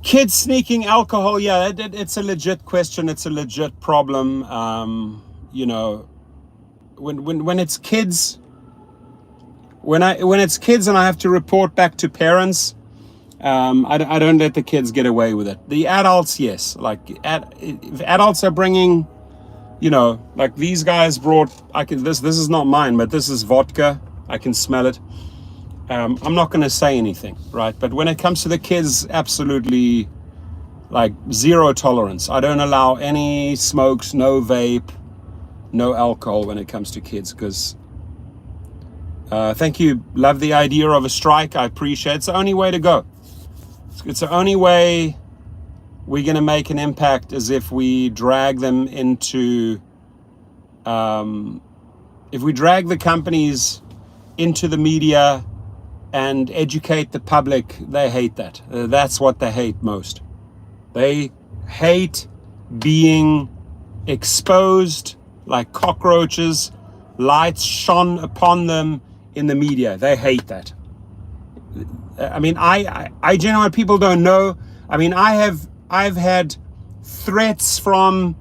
kids sneaking alcohol, yeah, it's a legit question. It's a legit problem. You know, when it's kids, when it's kids and I have to report back to parents, I don't let the kids get away with it. The adults, yes. Like if adults are bringing, you know, like these guys brought. This is not mine, but this is vodka. I can smell it. I'm not going to say anything, right? But when it comes to the kids, absolutely, like zero tolerance. I don't allow any smokes, no vape, no alcohol when it comes to kids. Because thank you, love the idea of a strike. I appreciate it. It's the only way to go. It's the only way we're going to make an impact, is if we drag them into, if we drag the companies into the media and educate the public. They hate that. That's what they hate most. They hate being exposed like cockroaches, lights shone upon them in the media. They hate that. I mean, I genuinely, people don't know. I mean, I've had threats from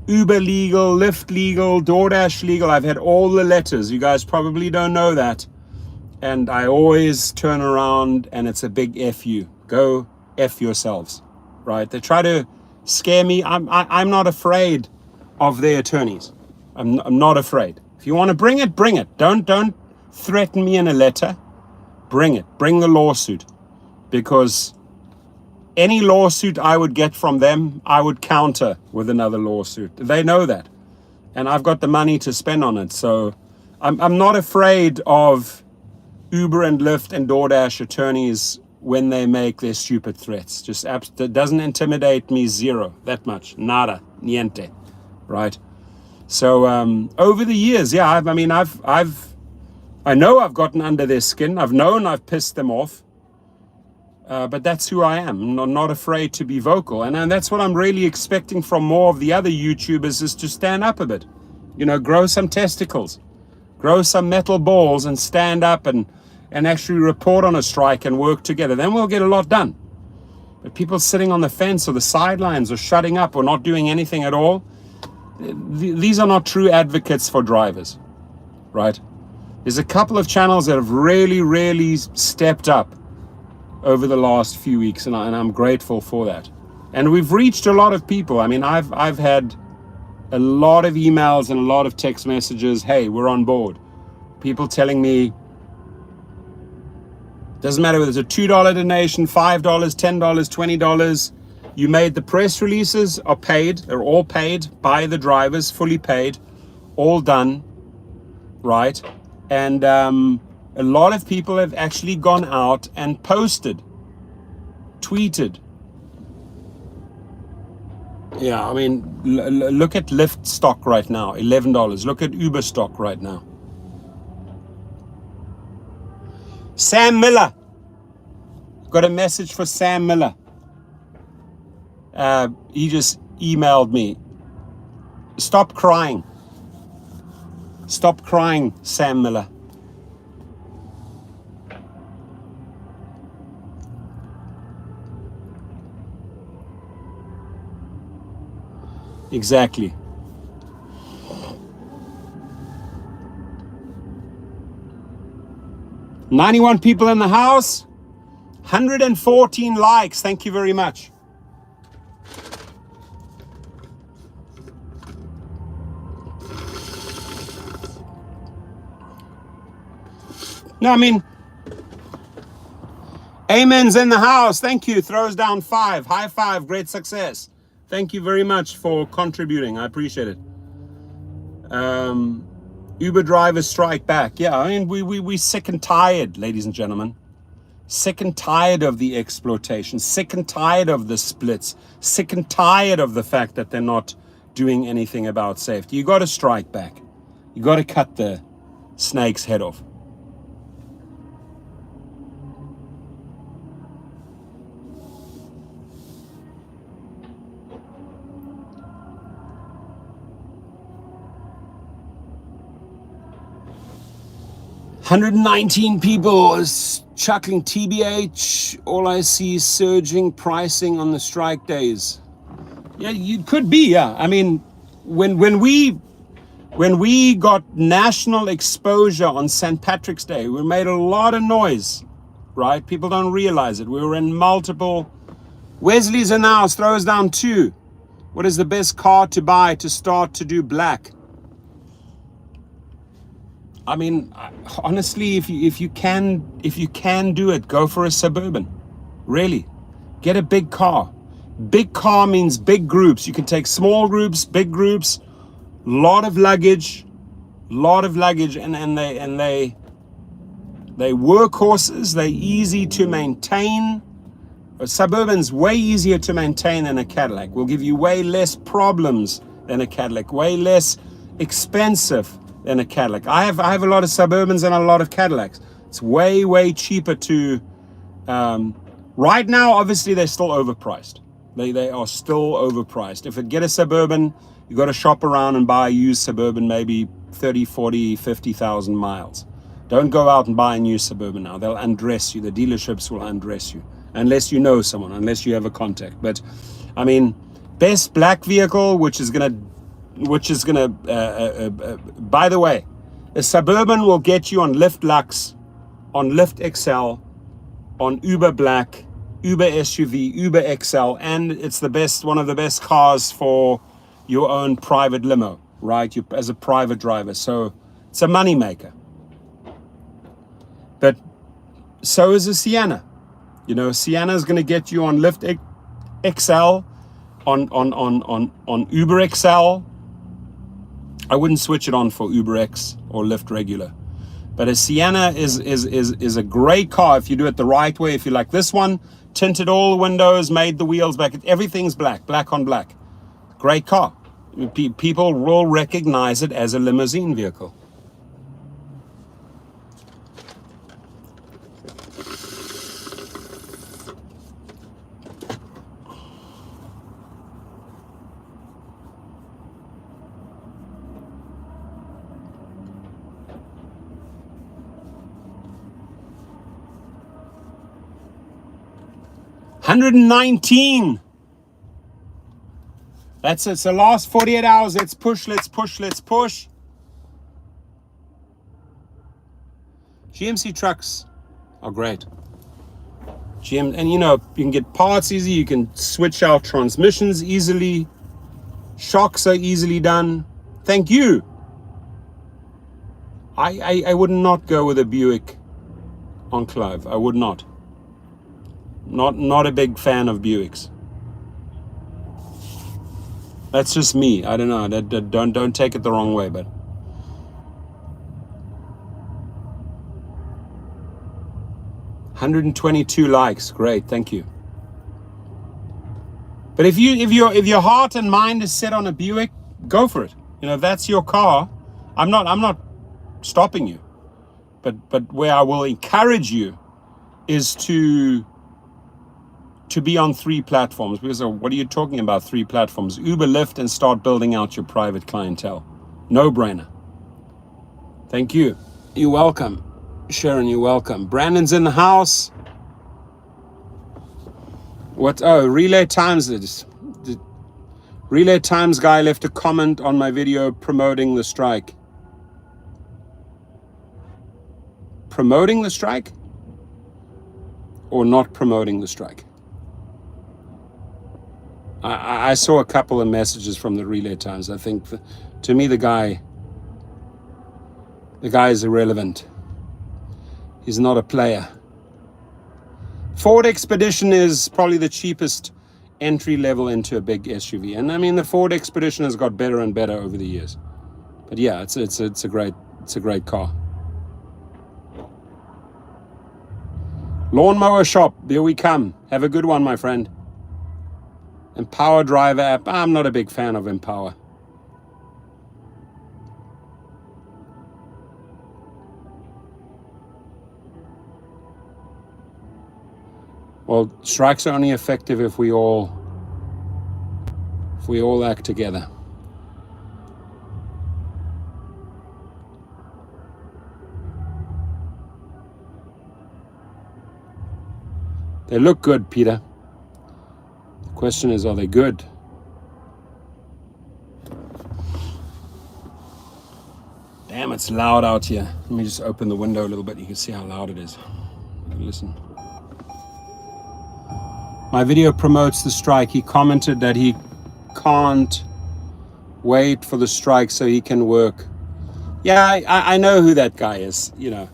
Uber legal, Lyft legal, DoorDash legal. I've had all the letters. You guys probably don't know that. And I always turn around and it's a big F you. Go F yourselves, right? They try to scare me. I'm not afraid of their attorneys. I'm not afraid. If you want to bring it, bring it. Don't threaten me in a letter. Bring it. Bring the lawsuit. Because any lawsuit I would get from them, I would counter with another lawsuit. They know that. And I've got the money to spend on it. So I'm not afraid of Uber and Lyft and DoorDash attorneys when they make their stupid threats. Just it doesn't intimidate me, zero. That much. Nada. Niente. Right? So over the years, yeah, I know I've gotten under their skin. I've known I've pissed them off. But that's who I am. I'm not afraid to be vocal. And that's what I'm really expecting from more of the other YouTubers, is to stand up a bit. You know, grow some testicles. Grow some metal balls and stand up and actually report on a strike and work together. Then we'll get a lot done. But people sitting on the fence or the sidelines or shutting up or not doing anything at all, these are not true advocates for drivers, right? There's a couple of channels that have really, really stepped up over the last few weeks, and I'm grateful for that. And we've reached a lot of people. I mean, I've had a lot of emails and a lot of text messages. Hey, we're on board. People telling me, doesn't matter whether it's a $2 donation, $5, $10, $20. You made the press releases are paid. They're all paid by the drivers, fully paid, all done, right? And a lot of people have actually gone out and posted, tweeted. Yeah, I mean, look at Lyft stock right now, $11. Look at Uber stock right now. Sam Miller. Got a message for Sam Miller. He just emailed me. Stop crying. Stop crying, Sam Miller. Exactly. $91 people in the house, 114 likes. Thank you very much. No, I mean, Amen's in the house. Thank you. Throws down 5. High 5. Great success. Thank you very much for contributing. I appreciate it. Uber drivers strike back. Yeah, I mean, we sick and tired, ladies and gentlemen. Sick and tired of the exploitation. Sick and tired of the splits. Sick and tired of the fact that they're not doing anything about safety. You got to strike back. You got to cut the snake's head off. $119 people is chuckling TBH. All I see is surging pricing on the strike days. Yeah, you could be. Yeah, I mean, when we got national exposure on St. Patrick's Day, we made a lot of noise, right? People don't realize it. We were in multiple. Wesley's in the house, throws down 2. What is the best car to buy to start to do black? I mean, honestly, if you can do it, go for a Suburban. Really, get a big car. Big car means big groups. You can take small groups, big groups, lot of luggage, and they workhorses. They're easy to maintain. A Suburban's way easier to maintain than a Cadillac. Will give you way less problems than a Cadillac. Way less expensive than a Cadillac. I have a lot of Suburbans and a lot of Cadillacs. It's way cheaper to. Right now, obviously, they're still overpriced. They are still overpriced. If you get a Suburban, you got to shop around and buy a used Suburban, maybe 30, 40, 50,000 miles. Don't go out and buy a new Suburban now. They'll undress you. The dealerships will undress you unless you know someone, unless you have a contact. But I mean, best black vehicle, which is gonna, by the way, a Suburban will get you on Lyft Lux, on Lyft XL, on Uber Black, Uber SUV, Uber XL, and it's the best, one of the best cars for your own private limo, right? You as a private driver, so it's a money maker. But so is a Sienna. You know, Sienna is going to get you on Lyft XL, on Uber XL. I wouldn't switch it on for Uber X or Lyft regular. But a Sienna is a great car if you do it the right way. If you like this one, tinted all the windows, made the wheels back, everything's black on black. Great car. People will recognize it as a limousine vehicle. 119. That's it. So last 48 hours, let's push, let's push, let's push. GMC trucks are great. And you know, you can get parts easy, you can switch out transmissions easily, shocks are easily done. Thank you. I would not go with a Buick Enclave. I would not. Not a big fan of Buicks. That's just me. I don't know. Don't take it the wrong way, but 122 likes. Great, thank you. But if your heart and mind is set on a Buick, go for it. You know, if that's your car, I'm not stopping you. But where I will encourage you is to be on 3 platforms. Because what are you talking about, 3 platforms? Uber, Lyft, and start building out your private clientele. No brainer. Thank you. You're welcome. Sharon, you're welcome. Brandon's in the house. What? Oh, Relay Times. The Relay Times guy left a comment on my video promoting the strike. Promoting the strike? Or not promoting the strike? I saw a couple of messages from the Relay Times. I think, to me, the guy is irrelevant. He's not a player. Ford Expedition is probably the cheapest entry level into a big SUV. And I mean, the Ford Expedition has got better and better over the years. But yeah, it's a great car. Lawnmower Shop, here we come. Have a good one, my friend. Empower Driver app. I'm not a big fan of Empower. Well, strikes are only effective if we all act together. They look good, Peter. The question is, are they good? Damn, it's loud out here. Let me just open the window a little bit. You can see how loud it is. Listen. My video promotes the strike. He commented that he can't wait for the strike so he can work. Yeah, I know who that guy is, you know.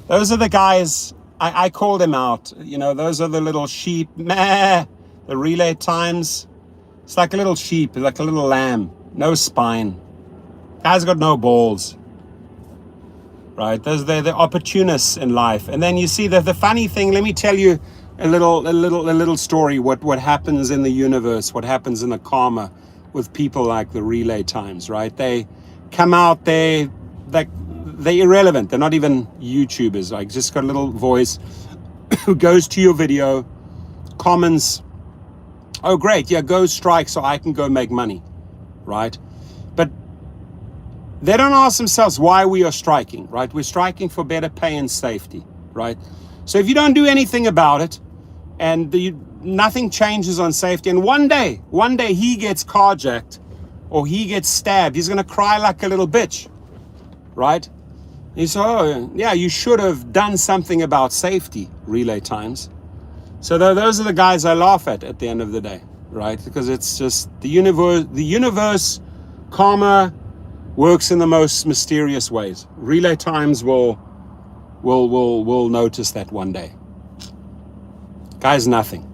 Those are the guys, I called him out. You know, those are the little sheep. Meh, the Relay Times. It's like a little sheep, like a little lamb. No spine. Guy's got no balls. Right? They're the opportunists in life. And then you see the funny thing, let me tell you a little story, what happens in the universe, what happens in the karma with people like the Relay Times, right? They come out, they're irrelevant. They're not even YouTubers. Like, just got a little voice who goes to your video, comments, oh great, yeah, go strike so I can go make money, right? But they don't ask themselves why we are striking, right? We're striking for better pay and safety, right? So if you don't do anything about it, and nothing changes on safety, and one day he gets carjacked or he gets stabbed, he's gonna cry like a little bitch, right? He said, oh yeah, you should have done something about safety, Relay Times. So those are the guys I laugh at the end of the day, right? Because it's just the universe, karma works in the most mysterious ways. Relay Times will notice that one day. Guy's nothing.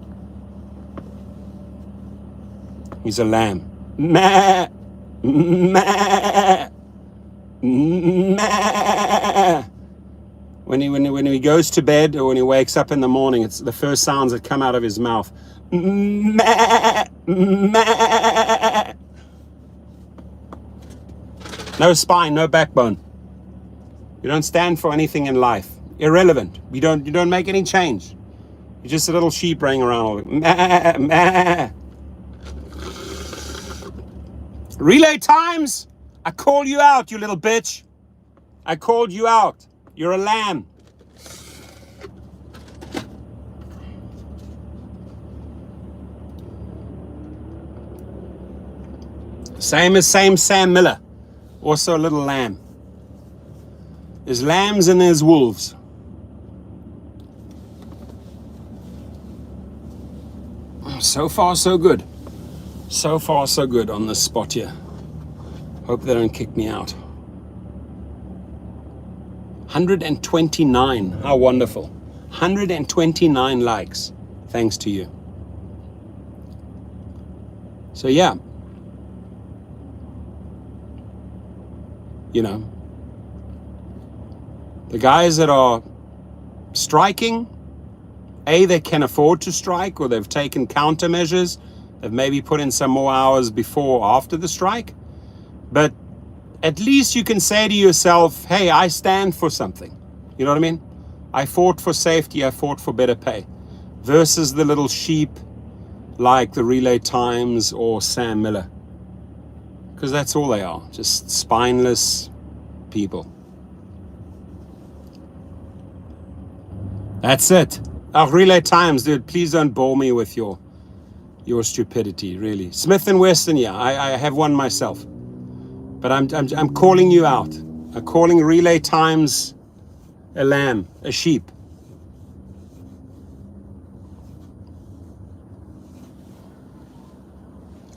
He's a lamb. Meh, meh, meh. When he goes to bed or when he wakes up in the morning, it's the first sounds that come out of his mouth. Meh, meh. No spine, no backbone. You don't stand for anything in life. Irrelevant. You don't make any change. You're just a little sheep running around. Meh, meh. Relay Times, I call you out, you little bitch. I called you out. You're a lamb. Same as Sam Miller. Also a little lamb. There's lambs and there's wolves. So far, so good. So far, so good on this spot here. Hope they don't kick me out. 129. How wonderful. 129 likes. Thanks to you. So yeah. You know, the guys that are striking, they can afford to strike, or they've taken countermeasures. They've maybe put in some more hours before or after the strike. But at least you can say to yourself, hey, I stand for something. You know what I mean? I fought for safety. I fought for better pay. Versus the little sheep like the Relay Times or Sam Miller. Because that's all they are. Just spineless people. That's it. Relay Times, dude, please don't bore me with your stupidity, really. Smith & Wesson, yeah, I have one myself. But I'm calling you out. I'm calling Relay Times a lamb, a sheep.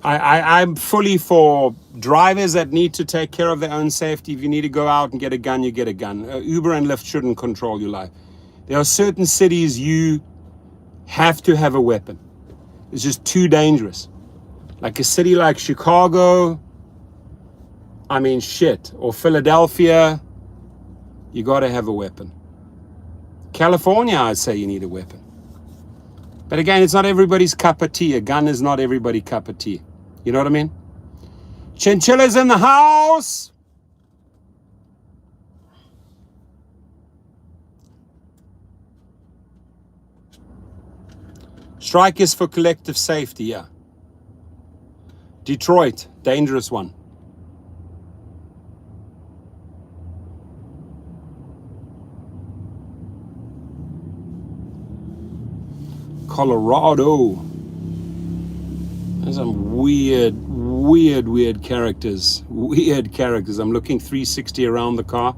I'm fully for drivers that need to take care of their own safety. If you need to go out and get a gun, you get a gun. Uber and Lyft shouldn't control your life. There are certain cities you have to have a weapon. It's just too dangerous. Like a city like Chicago, I mean, shit, or Philadelphia, you got to have a weapon. California, I'd say you need a weapon. But again, it's not everybody's cup of tea. A gun is not everybody's cup of tea. You know what I mean? Chinchillas in the house. Strike is for collective safety, yeah. Detroit, dangerous one. Colorado. There's some weird characters. Weird characters. I'm looking 360 around the car.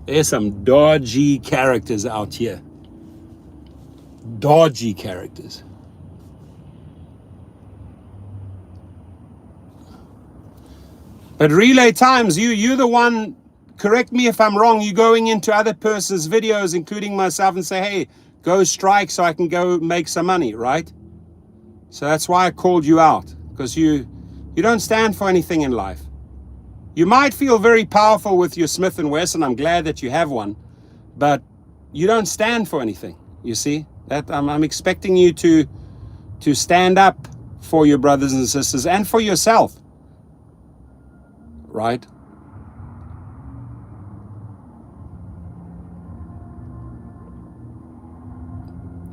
There's some dodgy characters out here. Dodgy characters. But Relay Times, you're the one, correct me if I'm wrong, you're going into other person's videos, including myself, and say, hey, go strike so I can go make some money, right? So that's why I called you out, because you don't stand for anything in life. You might feel very powerful with your Smith & Wesson. I'm glad that you have one, but you don't stand for anything, you see? That I'm expecting you to stand up for your brothers and sisters and for yourself, right?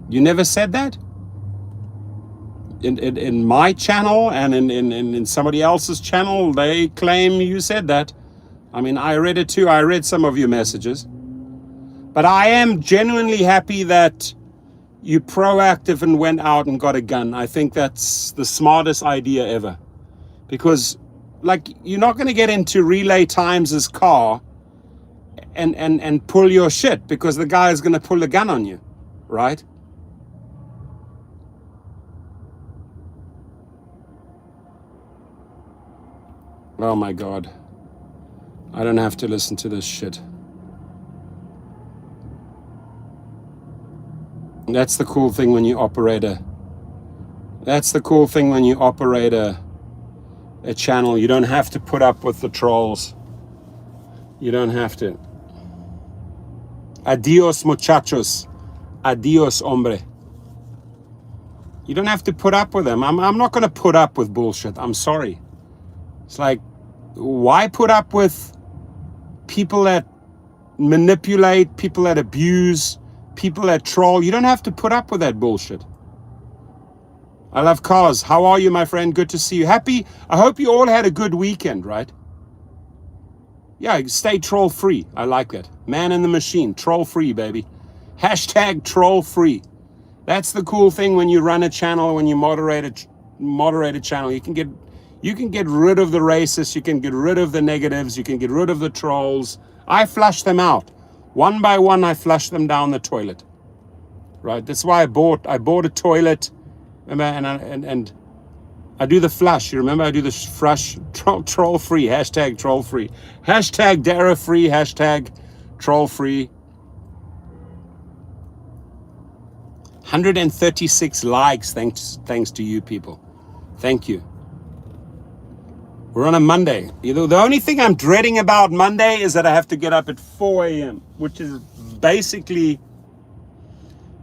You never said that? In my channel and in somebody else's channel, they claim you said that. I mean, I read it too. I read some of your messages. But I am genuinely happy that you proactive and went out and got a gun. I think that's the smartest idea ever. Because, like, you're not going to get into Relay Times' car and pull your shit because the guy is going to pull a gun on you, right? Oh my God. I don't have to listen to this shit. That's the cool thing when you operate a channel. You don't have to put up with the trolls. You don't have to. Adios, muchachos. Adios, hombre. You don't have to put up with them. I'm not going to put up with bullshit. I'm sorry. It's like, why put up with people that manipulate, people that abuse, people that troll? You don't have to put up with that bullshit. I love cars. How are you, my friend? Good to see you. Happy? I hope you all had a good weekend, right? Yeah, stay troll free. I like that. Man in the machine. Troll free, baby. Hashtag troll free. That's the cool thing when you run a channel, when you moderate a channel. You You can get rid of the racists, you can get rid of the negatives, you can get rid of the trolls. I flush them out. One by one, I flush them down the toilet. Right? That's why I bought a toilet, remember, and I do the flush. You remember I do the flush, troll free, hashtag troll free, hashtag Dara free, hashtag troll free. 136 likes, thanks to you people. Thank you. We're on a Monday. The only thing I'm dreading about Monday is that I have to get up at 4 a.m., which is basically,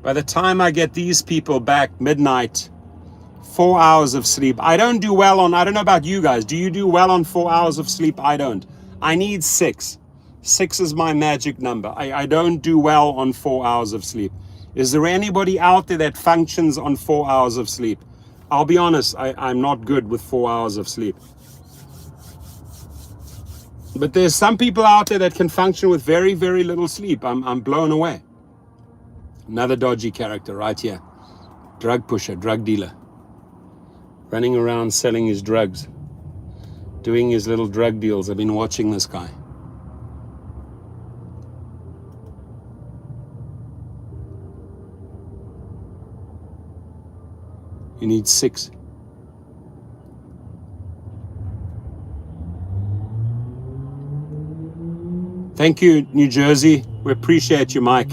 by the time I get these people back midnight, 4 hours of sleep. I don't do well on, I don't know about you guys. Do you do well on 4 hours of sleep? I don't. I need 6. 6 is my magic number. I don't do well on 4 hours of sleep. Is there anybody out there that functions on 4 hours of sleep? I'll be honest, I'm not good with 4 hours of sleep. But there's some people out there that can function with very, very little sleep. I'm blown away. Another dodgy character right here. Drug pusher, drug dealer. Running around selling his drugs. Doing his little drug deals. I've been watching this guy. You need 6. Thank you, New Jersey. We appreciate you, Mike.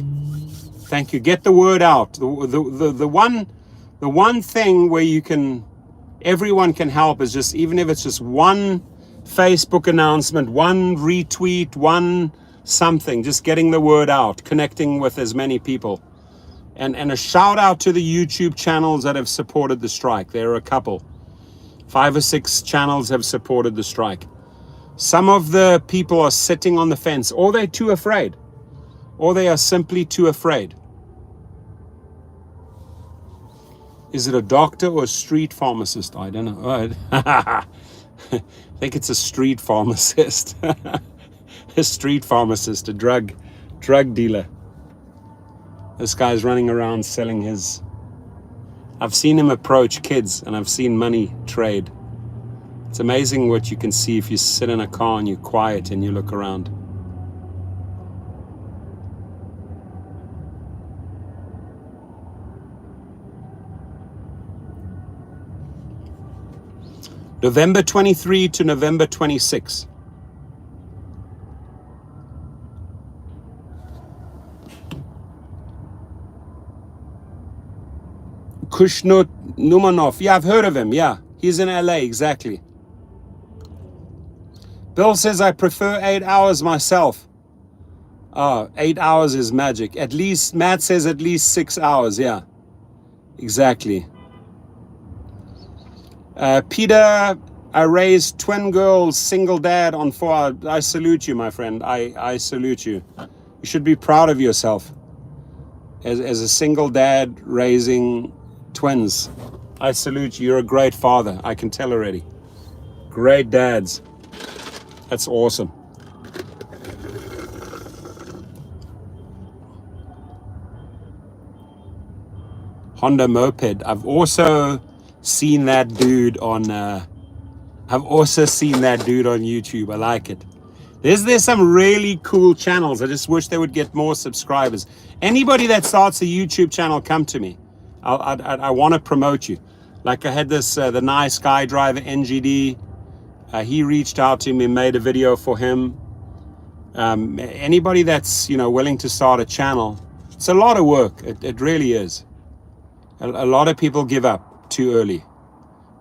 Thank you. Get the word out. The one thing where everyone can help is just, even if it's just one Facebook announcement, one retweet, one something, just getting the word out, connecting with as many people. And a shout out to the YouTube channels that have supported the strike. There are a couple. 5 or 6 channels have supported the strike. Some of the people are sitting on the fence, or they're too afraid, or they are simply too afraid. Is it a doctor or a street pharmacist? I don't know. I think it's a street pharmacist. A street pharmacist, a drug dealer. This guy's running around selling his... I've seen him approach kids, and I've seen money trade. It's amazing what you can see if you sit in a car and you're quiet and you look around. November 23 to November 26. Kushnut Numanov. Yeah, I've heard of him. Yeah, he's in LA, exactly. Bill says, I prefer 8 hours myself. 8 hours is magic. At least, Matt says at least 6 hours. Yeah, exactly. Peter, I raised twin girls, single dad on 4 hours. I salute you, my friend. I salute you. You should be proud of yourself. As a single dad raising twins, I salute you. You're a great father. I can tell already. Great dads. That's awesome. Honda Moped. I've also seen that dude on YouTube. I like it. There's some really cool channels. I just wish they would get more subscribers. Anybody that starts a YouTube channel, come to me. I want to promote you. Like I had this the nice guy driver NGD. He reached out to me, made a video for him. Anybody that's willing to start a channel, it's a lot of work. It really is. A lot of people give up too early.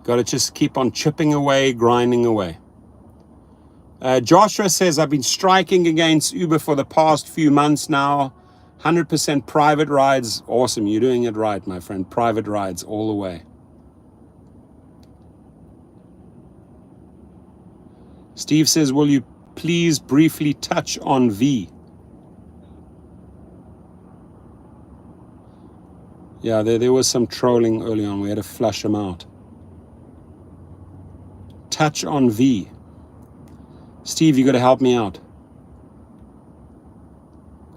Got to just keep on chipping away, grinding away. Joshua says, I've been striking against Uber for the past few months now. 100% private rides. Awesome. You're doing it right, my friend. Private rides all the way. Steve says, will you please briefly touch on V? Yeah, there was some trolling early on. We had to flush them out. Touch on V. Steve, you got to help me out.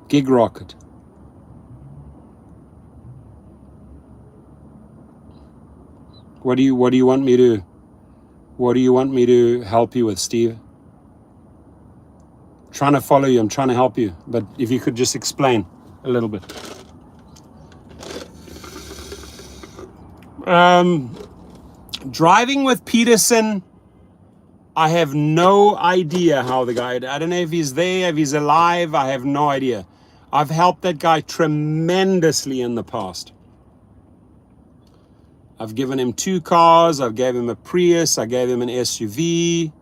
Gig Rocket. What do you want me to What do you want me to help you with, Steve? Trying to follow you. I'm trying to help you. But if you could just explain a little bit. Driving with Peterson, I have no idea how the guy, I don't know if he's there, if he's alive, I have no idea. I've helped that guy tremendously in the past. I've given him 2 cars, I've gave him a Prius, I gave him an SUV.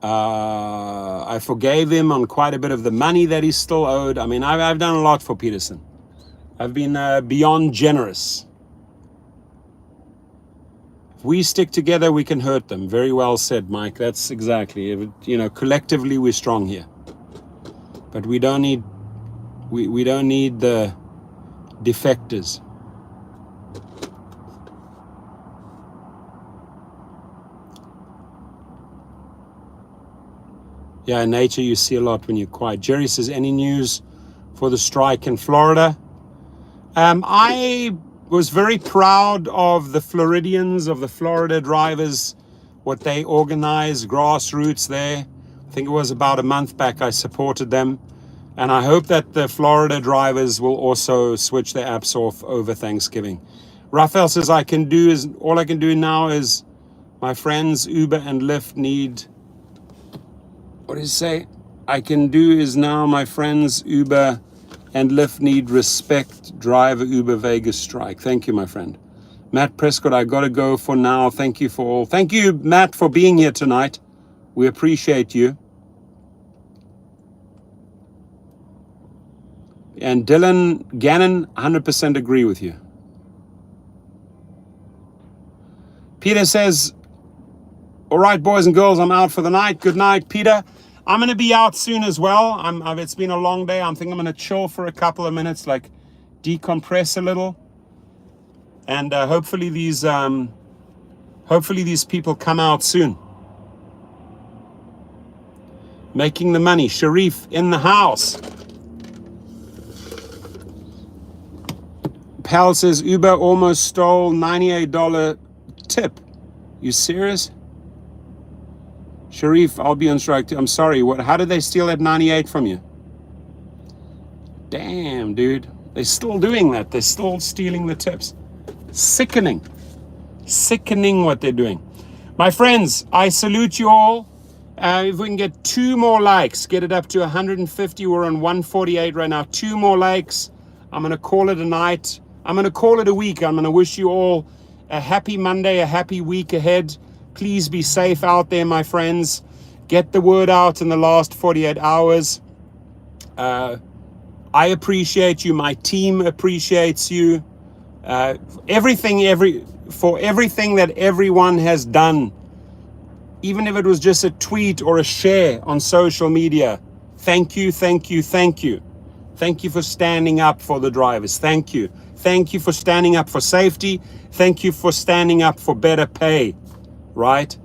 I forgave him on quite a bit of the money that he still owed. I mean, I've done a lot for Peterson. I've been beyond generous. If we stick together, we can hurt them. Very well said, Mike. That's exactly, collectively we're strong here. But we don't need the defectors. Yeah, in nature you see a lot when you're quiet. Jerry says, any news for the strike in Florida? I was very proud of the Floridians, of the Florida drivers, what they organized, grassroots there. I think it was about a month back I supported them. And I hope that the Florida drivers will also switch their apps off over Thanksgiving. Raphael says, all I can do now is my friends Uber and Lyft need, what does he say? I can do is now my friends Uber and Lyft need respect. Driver Uber Vegas strike. Thank you, my friend. Matt Prescott, I got to go for now. Thank you for all. Thank you, Matt, for being here tonight. We appreciate you. And Dylan Gannon, 100% agree with you. Peter says, all right, boys and girls, I'm out for the night. Good night, Peter. I'm going to be out soon as well. It's been a long day. I think I'm going to chill for a couple of minutes, like decompress a little. And hopefully these people come out soon. Making the money. Sharif in the house. Pal says, Uber almost stole $98 tip. You serious? Sharif, I'll be on strike too. I'm sorry, how did they steal that 98 from you? Damn, dude. They're still doing that. They're still stealing the tips. Sickening. Sickening what they're doing. My friends, I salute you all. If we can get 2 more likes, get it up to 150. We're on 148 right now. 2 more likes. I'm going to call it a night. I'm going to call it a week. I'm going to wish you all a happy Monday, a happy week ahead. Please be safe out there, my friends. Get the word out in the last 48 hours. I appreciate you. My team appreciates you. For everything that everyone has done, even if it was just a tweet or a share on social media. Thank you, thank you, thank you. Thank you for standing up for the drivers. Thank you. Thank you for standing up for safety. Thank you for standing up for better pay. Right?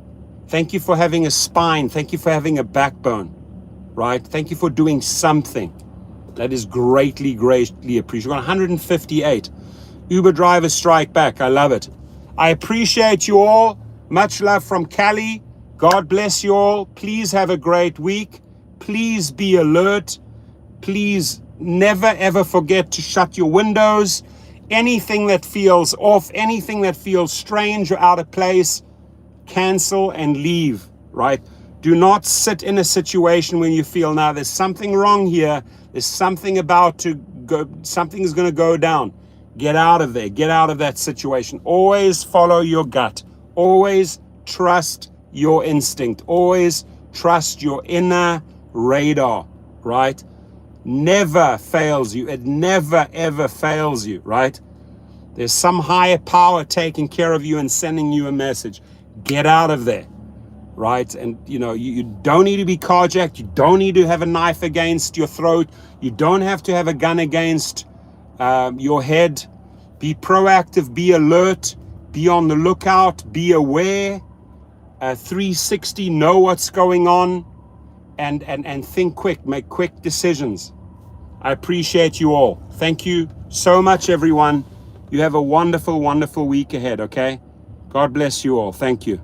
Thank you for having a spine. Thank you for having a backbone. Right? Thank you for doing something. That is greatly, greatly appreciated. We're on 158. Uber drivers strike back. I love it. I appreciate you all. Much love from Cali. God bless you all. Please have a great week. Please be alert. Please never ever forget to shut your windows. Anything that feels off, anything that feels strange or out of place, cancel and leave, right? Do not sit in a situation when you feel, now there's something wrong here. There's something about to go, something is going to go down. Get out of there. Get out of that situation. Always follow your gut. Always trust your instinct. Always trust your inner radar, right? Never fails you. It never, ever fails you, right? There's some higher power taking care of you and sending you a message. Get out of there, right? And, you don't need to be carjacked. You don't need to have a knife against your throat. You don't have to have a gun against your head. Be proactive, be alert, be on the lookout, be aware, 360, know what's going on, and think quick, make quick decisions. I appreciate you all. Thank you so much, everyone. You have a wonderful, wonderful week ahead, okay? God bless you all. Thank you.